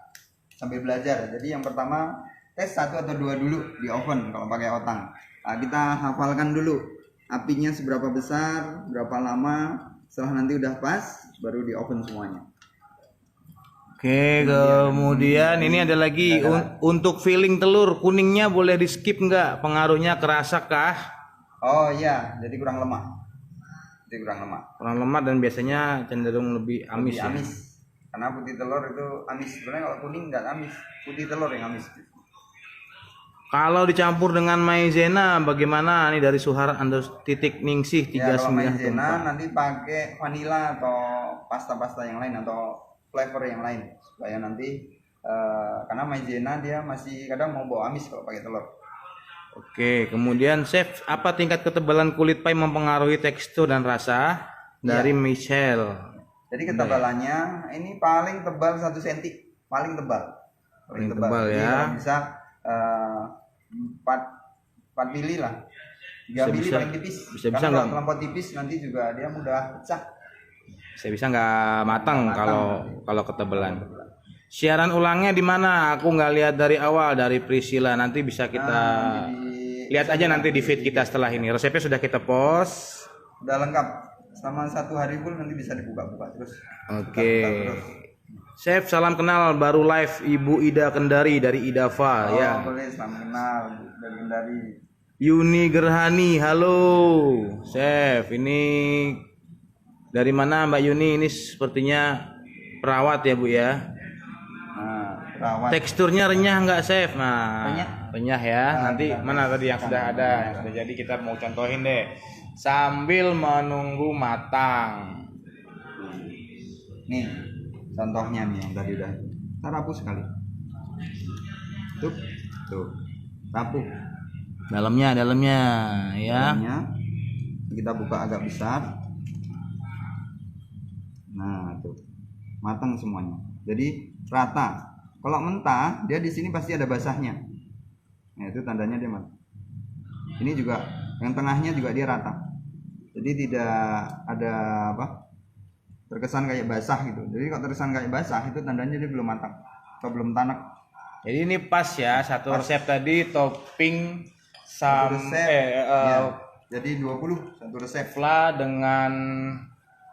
sambil belajar. Jadi yang pertama tes 1 atau 2 dulu di oven kalau pakai otang. Nah, kita hafalkan dulu apinya seberapa besar, berapa lama. Setelah nanti udah pas, baru di oven semuanya. Oke, kemudian ini ada lagi untuk filling telur kuningnya boleh di skip nggak? Pengaruhnya kerasa kah? Oh iya, jadi kurang lemak. Jadi kurang lemak. Kurang lemak dan biasanya cenderung lebih amis. Lebih Ya? amis. Karena putih telur itu amis. Sebenarnya kalau kuning nggak amis, putih telur yang amis. Kalau dicampur dengan maizena bagaimana? Nih dari Suhar _Ningsih Ya kalau 39 maizena nanti pakai vanila atau pasta-pasta yang lain atau flavor yang lain supaya nanti karena maizena dia masih kadang mau bau amis kalau pakai telur. Oke, kemudian Chef, apa tingkat ketebalan kulit pai mempengaruhi tekstur dan rasa? Dari Michelle. Jadi ketebalannya ini paling tebal 1 cm, paling tebal. Paling tebal Jadi ya. kalau bisa 4 mili lah. 3 mili paling tipis. bisa Karena kalau nggak? terlampau tipis nanti juga dia mudah pecah. Saya bisa nggak matang Nggak matang kalau ketebalan. Siaran ulangnya di mana? Aku nggak lihat dari awal dari Priscilla. Nanti bisa kita lihat aja nanti di feed kita setelah ini. Resepnya sudah kita post. Udah lengkap. Selama 1 hari pun nanti bisa dibuka-buka terus. Oke. Buka-buka terus. Chef, salam kenal baru live Ibu Ida Kendari dari Idava Oh, ya. boleh, salam kenal dari Kendari. Yuni Gerhani, halo. Chef, ini dari mana Mbak Yuni? Ini sepertinya perawat ya Bu ya. Nah, perawat. Teksturnya renyah nggak, Chef? Nah, Renyah. renyah ya. Nanti mana tadi yang sudah ada, yang sudah jadi kita mau contohin deh. Sambil menunggu matang. Nih, contohnya nih yang tadi udah. Kita rapuh sekali. Tuh. Rapuh. Dalamnya ya. Dalamnya kita buka agak besar. Nah, tuh. Matang semuanya. Jadi rata. Kalau mentah, dia di sini pasti ada basahnya. Nah, itu tandanya dia matang. Ini juga yang tengahnya juga dia rata. Jadi tidak ada terkesan kayak basah gitu. Jadi kalau terkesan kayak basah itu tandanya dia belum matang atau belum tanak. Jadi ini pas ya, satu resep tadi topping Satu resep, ya. Jadi 20 satu resep. fla dengan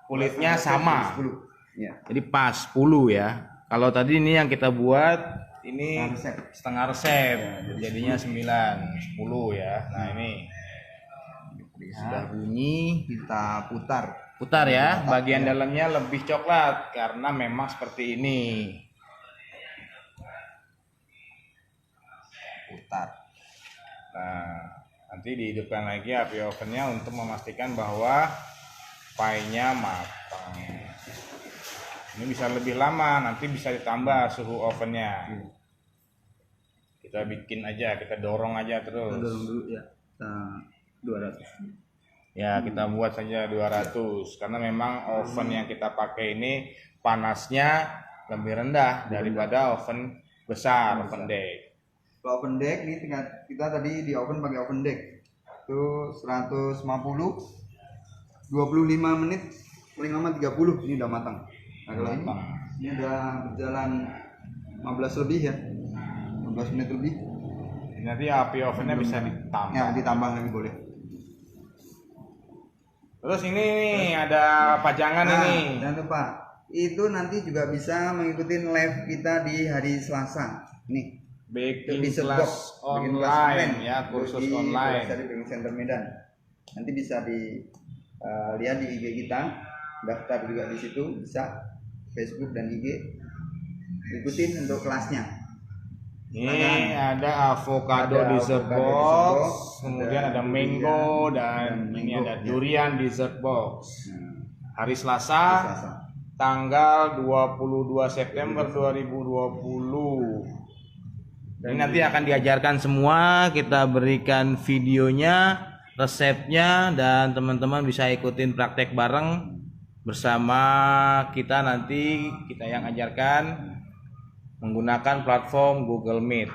kulitnya sama. 10. Ya. Jadi pas 10 ya. Kalau tadi ini yang kita buat ini setengah resep. Jadinya 9, 10 ya. Nah, ini sudah bunyi, Kita putar. putar ya. Bagian dalamnya lebih coklat karena memang seperti ini. Putar. Nah, nanti dihidupkan lagi api ovennya untuk memastikan bahwa pie-nya matang. Ini bisa lebih lama, nanti bisa ditambah suhu ovennya. Kita bikin aja, kita dorong aja Kita terus. dorong dulu ya. Kita 200. Ya, kita buat saja 200 karena memang oven yang kita pakai ini panasnya lebih rendah daripada oven besar, oven deck. Kalau oven deck nih kita tadi di oven pakai oven deck. Itu 150 25 menit, paling lama 30 ini udah matang. Nah, kalau ini udah berjalan 15 lebih ya. 15 menit lebih. Nanti api ovennya bisa ditambah. Ya, ditambah lagi boleh. Terus ini nih ada pajangan ini. Jangan lupa, itu nanti juga bisa mengikuti live kita di hari Selasa. Nih, Baking Bisa class box, bikin online kelas ya, kursus di online. Dari Baking Center Medan. Nanti bisa lihat di IG kita, daftar juga di situ, bisa Facebook dan IG. Ikutin untuk kelasnya. Ini ada avocado Ada dessert avocado box, dessert box, kemudian ada ada mango dan durian, ini mango, ada ya. durian dessert box. Nah, Hari di Selasa, Selasa. tanggal 22 September 2020. Ini nanti akan diajarkan semua, kita berikan videonya, resepnya, dan teman-teman bisa ikutin praktek bareng bersama kita nanti, kita yang ajarkan menggunakan platform Google Meet.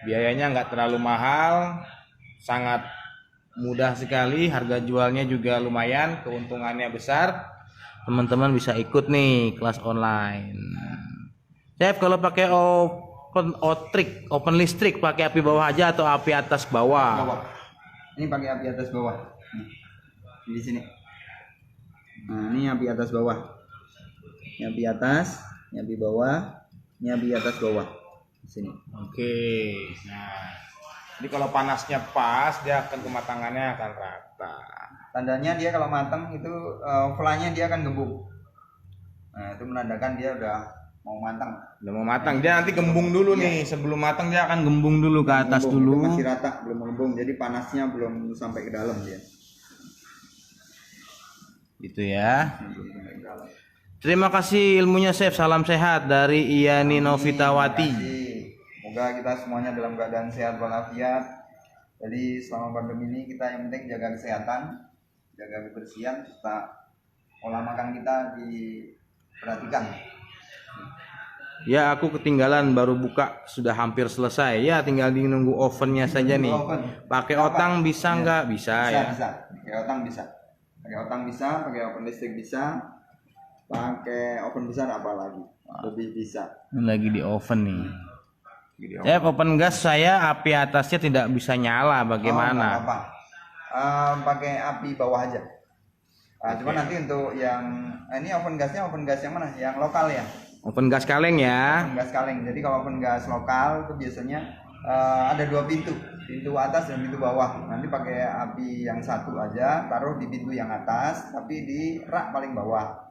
Biayanya nggak terlalu mahal, sangat mudah sekali, harga jualnya juga lumayan, keuntungannya besar. Teman-teman bisa ikut nih kelas online. Chef, kalau pakai open listrik pakai api bawah aja atau api atas bawah? Bawah. Ini pakai api atas bawah. Nih, di sini. Nah, ini api atas bawah. Ini api atas, ini api bawah, ini api atas bawah. Di sini. Oke. Nah, jadi kalau panasnya pas, dia akan kematangannya akan rata. Tandanya dia kalau matang itu flanya dia akan gembung. Nah, itu menandakan dia udah mau matang. Udah mau matang, dia nanti gembung dulu nih. Sebelum matang dia akan gembung dulu ke atas Gembung, dulu. itu masih rata, belum gembung. Jadi panasnya belum sampai ke dalam dia. Gitu ya. Belum sampai ke dalam. Terima kasih ilmunya Chef, salam sehat dari Iyani Novitawati. Terima kasih. Semoga kita semuanya dalam keadaan sehat walafiat. Jadi selama pandemi ini kita yang penting jaga kesehatan, jaga kebersihan, serta pola makan kita diperhatikan. Ya, aku ketinggalan baru buka, sudah hampir selesai. Ya, tinggal di nunggu ovennya saja nih. Oven. Pakai Apa? otang bisa nggak? Bisa ya. Bisa. Pakai otang bisa. Pakai otang bisa, pakai oven listrik bisa. Pakai oven besar apalagi lebih bisa. Ini lagi di oven nih. Chef, oven gas saya api atasnya tidak bisa nyala, nggak bagaimana? apa-apa. Pakai api bawah aja. Cuma nanti untuk yang ini oven gas yang mana? Yang lokal ya. Oven gas kaleng ya. Oven gas kaleng. Jadi kalau oven gas lokal itu biasanya ada 2 pintu, pintu atas dan pintu bawah. Nanti pakai api yang satu aja, taruh di pintu yang atas, tapi di rak paling bawah.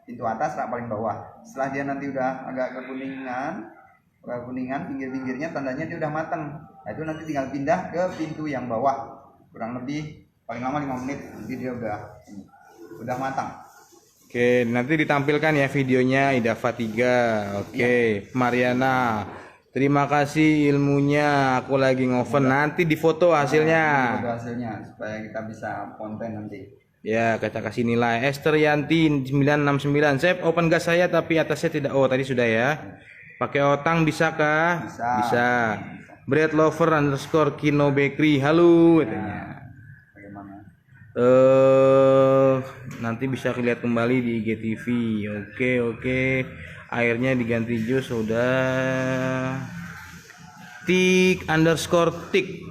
Pintu atas, rak paling bawah. Setelah dia nanti udah agak kekuningan, pinggir-pinggirnya tandanya dia udah matang. Nah, itu nanti tinggal pindah ke pintu yang bawah. Kurang lebih paling lama 5 menit, nanti dia udah matang. Oke, nanti ditampilkan ya videonya Idafa 3. Oke, Mariana. Terima kasih ilmunya. Aku lagi ngoven, nanti difoto hasilnya. Itu hasilnya supaya kita bisa konten nanti. Ya, kita kasih nilai. Esther Yanti 969. Chef, open gas saya tapi atasnya tidak. Oh, tadi sudah ya. Pakai otang bisa kah? Bisa. Bread lover _ Kino Bakery. Halo katanya. Bagaimana? Nanti bisa lihat kembali di IGTV. Oke. Airnya diganti jus sudah. Tik _tik.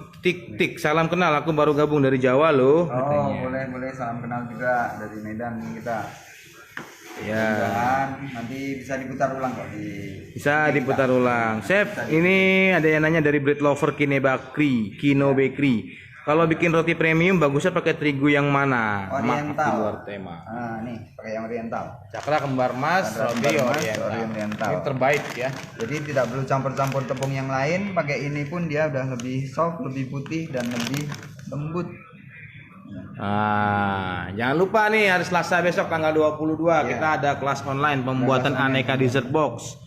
Salam kenal, aku baru gabung dari Jawa loh. Oh, boleh salam kenal juga dari Medan nih kita. Ya. Mudah-mudahan nanti bisa diputar ulang kok di Bisa diputar ulang. Chef, ini ada yang nanya dari Bread Lover Kino Bakery. Kalau bikin roti premium bagusnya pakai terigu yang mana? Maaf, Oriental. di luar tema. Nih pakai yang oriental. Cakra kembar mas, Cakra roti kembar mas, oriental. oriental. Ini terbaik ya. Jadi tidak perlu campur-campur tepung yang lain. Pakai ini pun dia udah lebih soft, lebih putih dan lebih lembut. Jangan lupa nih hari Selasa besok tanggal 22 Ya. kita ada kelas online pembuatan aneka dessert box.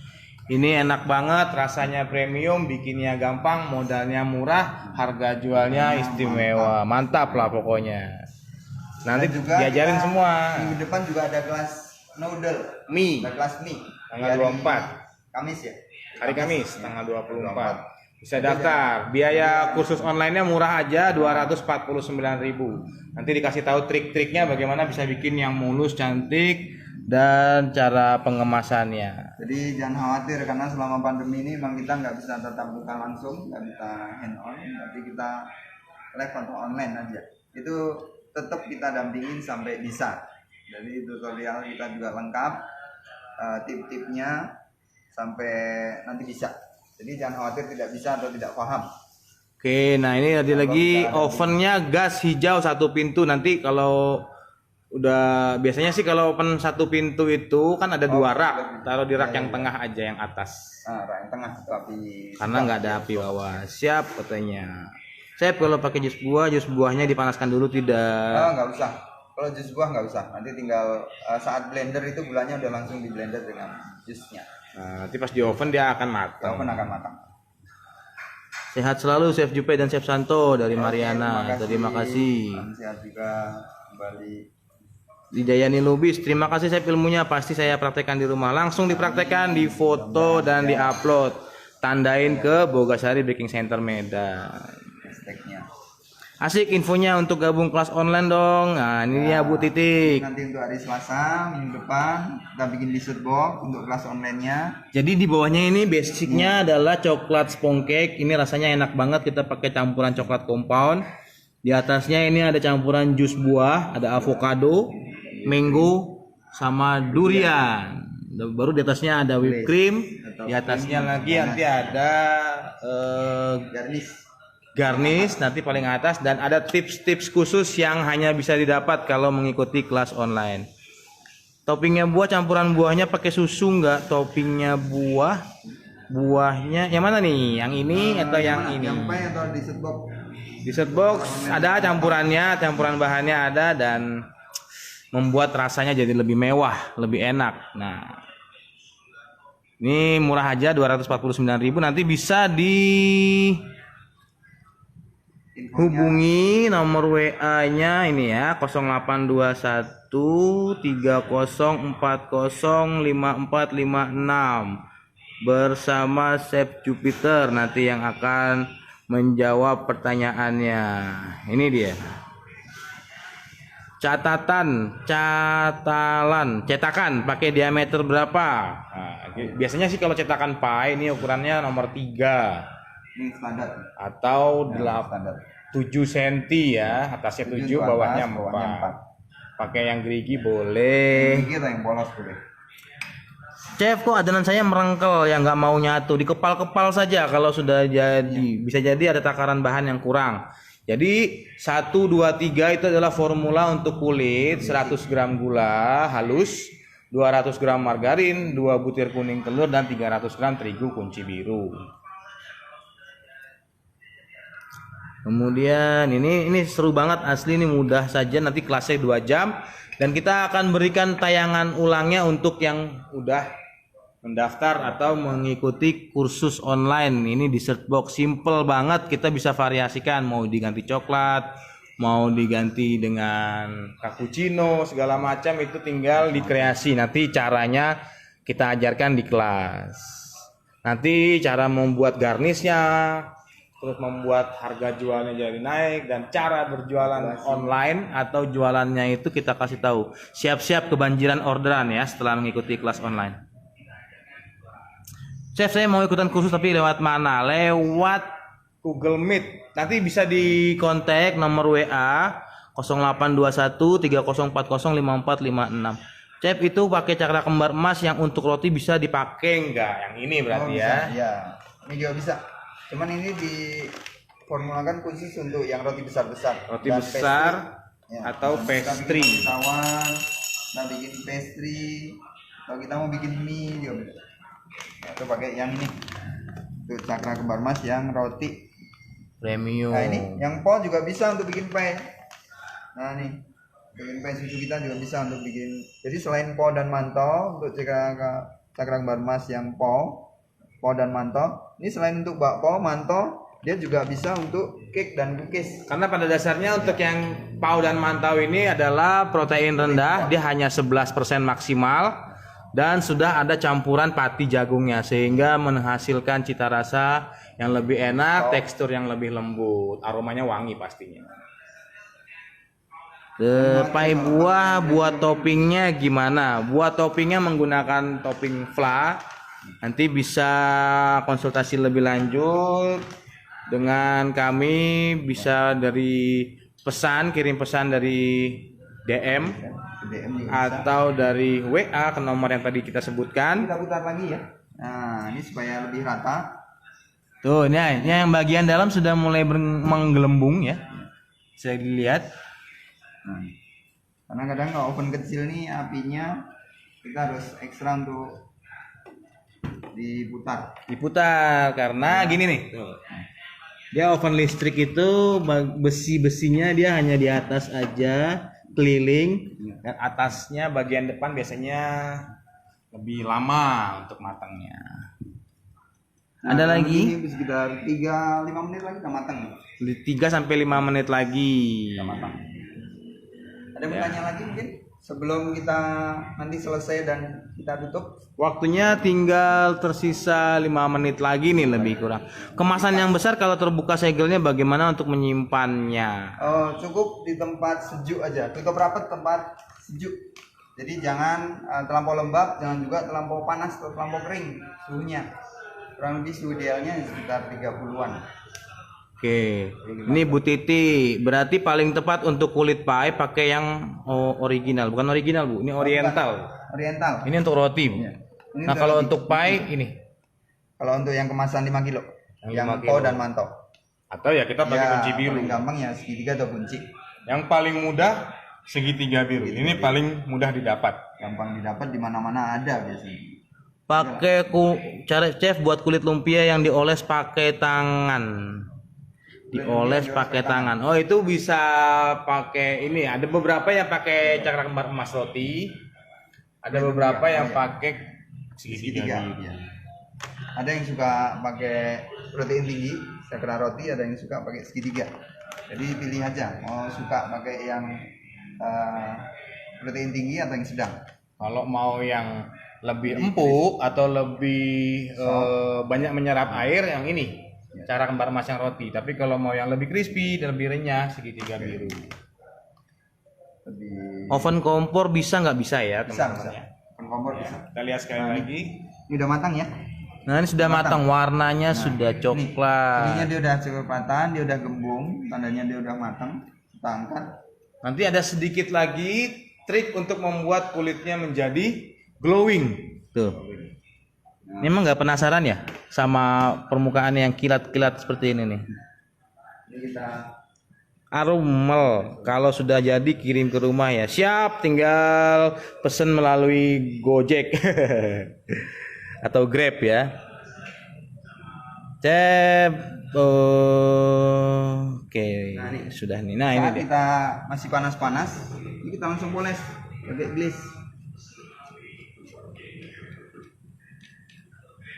Ini enak banget, rasanya premium, bikinnya gampang, modalnya murah, harga jualnya istimewa. Mantap lah pokoknya. Nanti Dan juga diajarin kita semua. Minggu depan juga ada kelas noodle, Mie ada kelas mie. Tanggal Hari 24. Kamis ya. Hari Kamis Ya. tanggal 24. Bisa daftar. Biaya kursus online-nya murah aja 249.000. Nanti dikasih tahu trik-triknya bagaimana bisa bikin yang mulus, cantik, dan cara pengemasannya. Jadi jangan khawatir karena selama pandemi ini memang kita nggak bisa tatap muka langsung, nggak bisa hand on, tapi kita live atau online aja. Itu tetap kita dampingin sampai bisa. Jadi tutorial kita juga lengkap, tip-tipnya sampai nanti bisa. Jadi jangan khawatir tidak bisa atau tidak paham. Oke, nah ini ada lagi ovennya gas hijau satu pintu. Nanti kalau udah biasanya sih kalau oven satu pintu itu kan ada dua rak, taruh di rak yang tengah aja, yang atas. Nah, rak yang tengah itu api. Karena nggak ada api bawah. Siap katanya. Chef, kalau pakai jus buahnya dipanaskan dulu tidak? Nggak usah. Kalau jus buah nggak usah. Nanti tinggal saat blender itu gulanya udah langsung di blender dengan jusnya. Nah, nanti pas di oven dia akan matang. Oven akan matang. Sehat selalu Chef Jupe dan Chef Santo dari Oke, Mariana. Terima kasih. Salam sehat juga kembali. Di Jayani Lubis, terima kasih Chef ilmunya. Pasti saya praktekkan di rumah. Langsung dipraktekkan, di foto dan diupload. Tandain ke Bogasari Baking Center Medan. Hashtagnya. Asik infonya untuk gabung kelas online dong. Nah, ini ya Bu Titik. Nanti untuk hari Selasa minggu depan kita bikin dessert box untuk kelas online-nya. Jadi di bawahnya ini basicnya adalah coklat sponge cake. Ini rasanya enak banget. Kita pakai campuran coklat compound. Di atasnya ini ada campuran jus buah, ada avocado, mango, sama durian. Baru di atasnya ada whipped cream. Di atasnya lagi nanti ada garnish nanti paling atas, dan ada tips-tips khusus yang hanya bisa didapat kalau mengikuti kelas online. Toppingnya buah, campuran buahnya pakai susu nggak? Toppingnya buahnya yang mana nih? Yang ini atau yang ini? Yang pie atau dessert box? Dessert box ada campurannya, campuran bahannya ada, dan membuat rasanya jadi lebih mewah, lebih enak. Nah, ini murah aja 249.000. Nanti bisa hubungi nomor WA-nya ini ya, 0821 3040 5456 bersama Chef Jupiter nanti yang akan menjawab pertanyaannya. Ini dia. Cetakan pakai diameter berapa? Nah, biasanya sih kalau cetakan pie ini ukurannya nomor 3 Ini standar. atau Standar. 7 cm ya, atasnya 7, 7 bawahnya atas, bawahnya 4. Pakai yang gerigi boleh. Ini kita yang polos boleh. Chef, kok adonan saya merengkel yang nggak mau nyatu, dikepal-kepal saja kalau sudah jadi. Bisa jadi ada takaran bahan yang kurang. Jadi 1, 2, 3 itu adalah formula untuk kulit, 100 gram gula halus, 200 gram margarin, 2 butir kuning telur, dan 300 gram terigu kunci biru. Kemudian ini seru banget asli, ini mudah saja, nanti kelasnya 2 jam dan kita akan berikan tayangan ulangnya untuk yang udah mendaftar atau mengikuti kursus online. Ini dessert box simple banget, kita bisa variasikan, mau diganti coklat, mau diganti dengan cappuccino, segala macam itu tinggal dikreasi. Nanti caranya kita ajarkan di kelas. Nanti cara membuat garnishnya, terus membuat harga jualnya jadi naik, dan cara berjualan online atau jualannya itu kita kasih tahu. Siap-siap kebanjiran orderan ya setelah mengikuti kelas online. Chef, saya mau ikutan kursus tapi lewat mana? Lewat Google Meet. Nanti bisa dikontak nomor WA 0821 3040 5456. Chef, itu pakai cakra kembar emas yang untuk roti bisa dipakai nggak? Yang ini berarti bisa, ya? Iya, ini juga bisa. Cuman ini diformulakan khusus untuk yang roti besar-besar. Roti Dan besar pastry. Ya, atau kita pastry. bikin tawar, kita bikin pastry. Kalau kita mau bikin mie juga bisa. Nah, itu pakai yang ini. Itu cakra kembar emas yang roti. Premium. Nah, ini yang po juga bisa untuk bikin pie. Nah, nih. Bikin pie susu kita juga bisa untuk bikin. Jadi selain po dan mantau, untuk cakra kembar emas yang po, pao dan manto. Ini selain untuk bakpao, manto, dia juga bisa untuk cake dan cookies. Karena pada dasarnya untuk yang pao dan mantau ini adalah protein rendah, dia hanya 11% maksimal dan sudah ada campuran pati jagungnya sehingga menghasilkan cita rasa yang lebih enak, tekstur yang lebih lembut, aromanya wangi pastinya. Pai buah buat toppingnya gimana? Buat toppingnya menggunakan topping fla. Nanti bisa konsultasi lebih lanjut dengan kami, bisa dari kirim pesan dari DM DM juga bisa. atau dari WA ke nomor yang tadi kita sebutkan. Kita putar lagi ya. Nah, ini supaya lebih rata. Tuh, ini yang bagian dalam sudah mulai menggelembung ya. Bisa dilihat. Nah, karena kadang kalau oven kecil nih apinya kita harus ekstra untuk Diputar karena gini nih. Tuh. Dia oven listrik itu besi-besinya dia hanya di atas aja, keliling, dan atasnya bagian depan biasanya lebih lama untuk matangnya. Nah, Ada lagi? ini sekitar 3-5 menit lagi udah matang. 3 sampai 5 menit lagi. Udah matang. Ada yang bertanya lagi mungkin sebelum kita nanti selesai dan kita tutup? Waktunya tinggal tersisa 5 menit lagi nih lebih kurang. Kemasan yang besar kalau terbuka segelnya bagaimana untuk menyimpannya? Oh, cukup di tempat sejuk aja. Tutup rapat tempat sejuk. Jadi jangan terlampau lembab, jangan juga terlampau panas atau terlampau kering suhunya. Kurang lebih suhu idealnya sekitar 30-an. Oke, ini Bu Titi, berarti paling tepat untuk kulit pie pakai yang original, bukan original Bu, ini oriental. Oriental. Ini untuk roti Bu. Iya. Ini Nah untuk kalau roti. untuk pie ini, Kalau untuk yang kemasan 5 kilo, Yang yang 5 pao kilo. dan mantau. Atau ya kita pakai Ya, kunci biru. paling gampang ya segitiga atau kunci. Yang paling mudah segitiga biru. Ini paling mudah didapat. Gampang didapat di mana-mana ada biasanya. pakai cara chef buat kulit lumpia yang dioles pakai tangan. Dioles pakai tangan. Oh, itu bisa pakai ini. Ada beberapa yang pakai cakra kembar emas roti. Ada beberapa yang pakai segitiga. Segitiga. Ya. Ada yang suka pakai protein tinggi, cakra roti, ada yang suka pakai segitiga. Jadi pilih aja mau suka pakai yang protein tinggi atau yang sedang. Kalau mau yang lebih empuk atau lebih banyak menyerap air, yang ini cara kembar emas yang roti. Tapi kalau mau yang lebih crispy dan lebih renyah, segitiga biru. Lebih Oven kompor bisa nggak bisa ya bisa, teman-teman bisa. ya? Kompor bisa. Kita lihat sekali lagi. Ini udah matang ya. Nah ini sudah matang, warnanya sudah Ininya coklat. dia udah kecepatan, dia udah gembung, tandanya dia udah matang. Kita angkat. Nanti ada sedikit lagi trik untuk membuat kulitnya menjadi glowing. Tuh. Ini emang nggak penasaran ya sama permukaan yang kilat-kilat seperti ini nih? Ini kita Aromel, kalau sudah jadi kirim ke rumah ya. Siap, tinggal pesen melalui Gojek atau Grab ya. Cep. Oke, sudah nih. Nah, ini saat dia. kita masih panas-panas, ini kita langsung poles pakai glaze.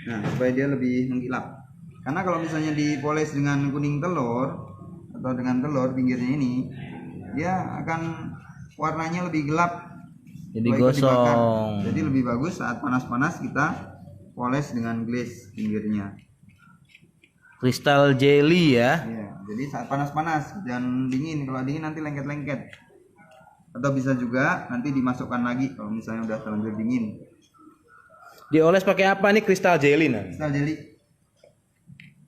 Nah, supaya dia lebih mengkilap. Karena kalau misalnya dipoles dengan kuning telur atau dengan telur pinggirnya ini, dia akan warnanya lebih gelap. Jadi kalau ikut dibakar. gosong. Jadi lebih bagus saat panas-panas kita poles dengan glaze pinggirnya. Kristal jelly ya. Iya, jadi saat panas-panas jangan dingin. Kalau dingin nanti lengket-lengket. Atau bisa juga nanti dimasukkan lagi kalau misalnya udah terlanjur dingin. Dioles pakai apa nih kristal jelly nah? Kristal jelly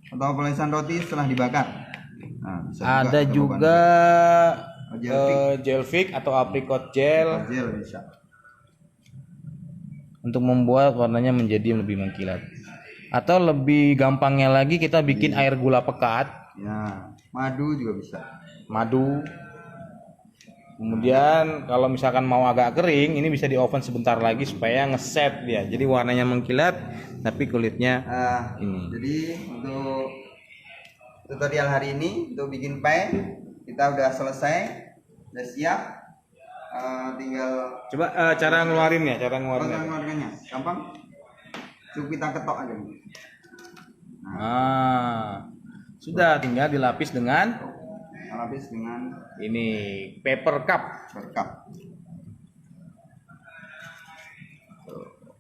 atau polesan roti setelah dibakar. Nah, bisa Ada kita juga bukan gel fix atau apricot gel gel bisa. untuk membuat warnanya menjadi lebih mengkilat. Atau lebih gampangnya lagi kita bikin air gula pekat, Ya, madu juga bisa. madu. Kemudian kalau misalkan mau agak kering, ini bisa di oven sebentar lagi supaya ngeset dia. Jadi warnanya mengkilat tapi kulitnya ini. Jadi untuk tutorial hari ini untuk bikin pie kita udah selesai, udah siap. Tinggal Coba cara ngeluarinnya, cara ngeluarinnya. keluarganya gampang. Cukup kita ketok aja. Sudah tinggal dilapis dengan Lapis dengan ini paper cup. berkap.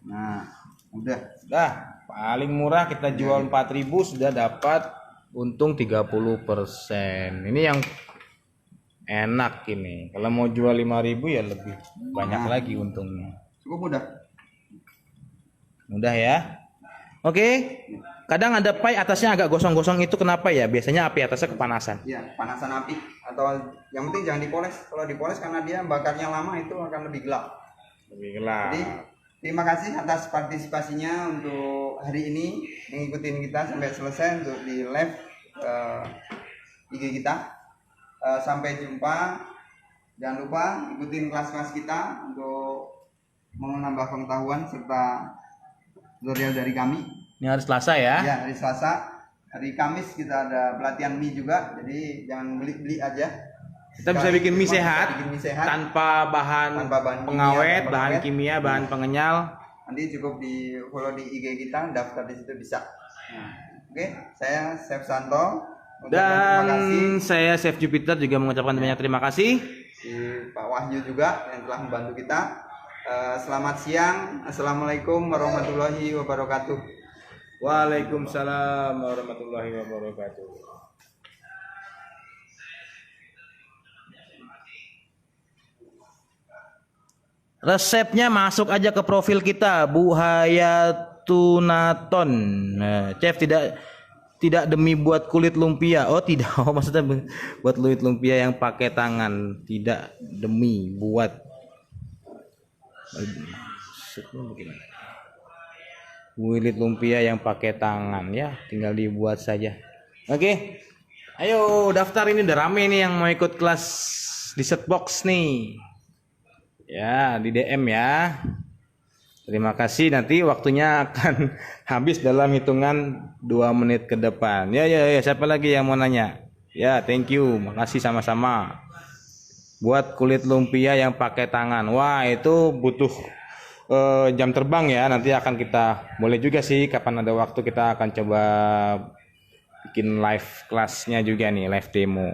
Nah, udah. Dah, paling murah kita jual 4.000 sudah dapat untung 30%. Ini yang enak ini. Kalau mau jual 5.000 ya lebih banyak lagi untungnya. Cukup mudah. Mudah ya. Oke. Kadang ada pai atasnya agak gosong-gosong, itu kenapa ya? Biasanya api atasnya kepanasan. Ya, panasan api atau yang penting jangan dipoles. Kalau dipoles karena dia bakarnya lama itu akan lebih gelap. Lebih gelap. Jadi terima kasih atas partisipasinya untuk hari ini mengikuti kita sampai selesai untuk di live IG kita. Sampai jumpa. Jangan lupa ikutin kelas-kelas kita untuk menambah pengetahuan serta tutorial dari kami. Ini hari Selasa ya. Ya, hari Selasa. Hari Kamis kita ada pelatihan mie juga. Jadi jangan beli-beli aja. Kita bisa bikin mie Cuma sehat, bisa bikin mie sehat tanpa bahan tanpa bahan pengawet, kimia, bahan kimia, bahan pengenyal. Nanti cukup di follow di IG kita, daftar di situ bisa. Nah, oke, saya Chef Santo. Terima kasih Dan saya Chef Jupiter juga mengucapkan banyak terima kasih. si Pak Wahyu juga yang telah membantu kita. Selamat siang. Assalamualaikum warahmatullahi wabarakatuh. Waalaikumsalam warahmatullahi wabarakatuh. Resepnya masuk aja ke profil kita, Bu Hayatunaton. Nah, Chef tidak demi buat kulit lumpia. Oh tidak, oh maksudnya buat kulit lumpia yang pakai tangan, tidak demi buat. Kulit lumpia yang pakai tangan ya, tinggal dibuat saja. Oke, ayo daftar, ini udah rame nih yang mau ikut kelas di Setbox nih. Ya, di DM ya. Terima kasih, nanti waktunya akan habis dalam hitungan 2 menit ke depan. Ya, siapa lagi yang mau nanya? Ya, thank you, makasih sama-sama. Buat kulit lumpia yang pakai tangan. Wah, itu butuh jam terbang ya. Nanti akan kita, boleh juga sih kapan ada waktu kita akan coba bikin live kelasnya juga nih, live demo.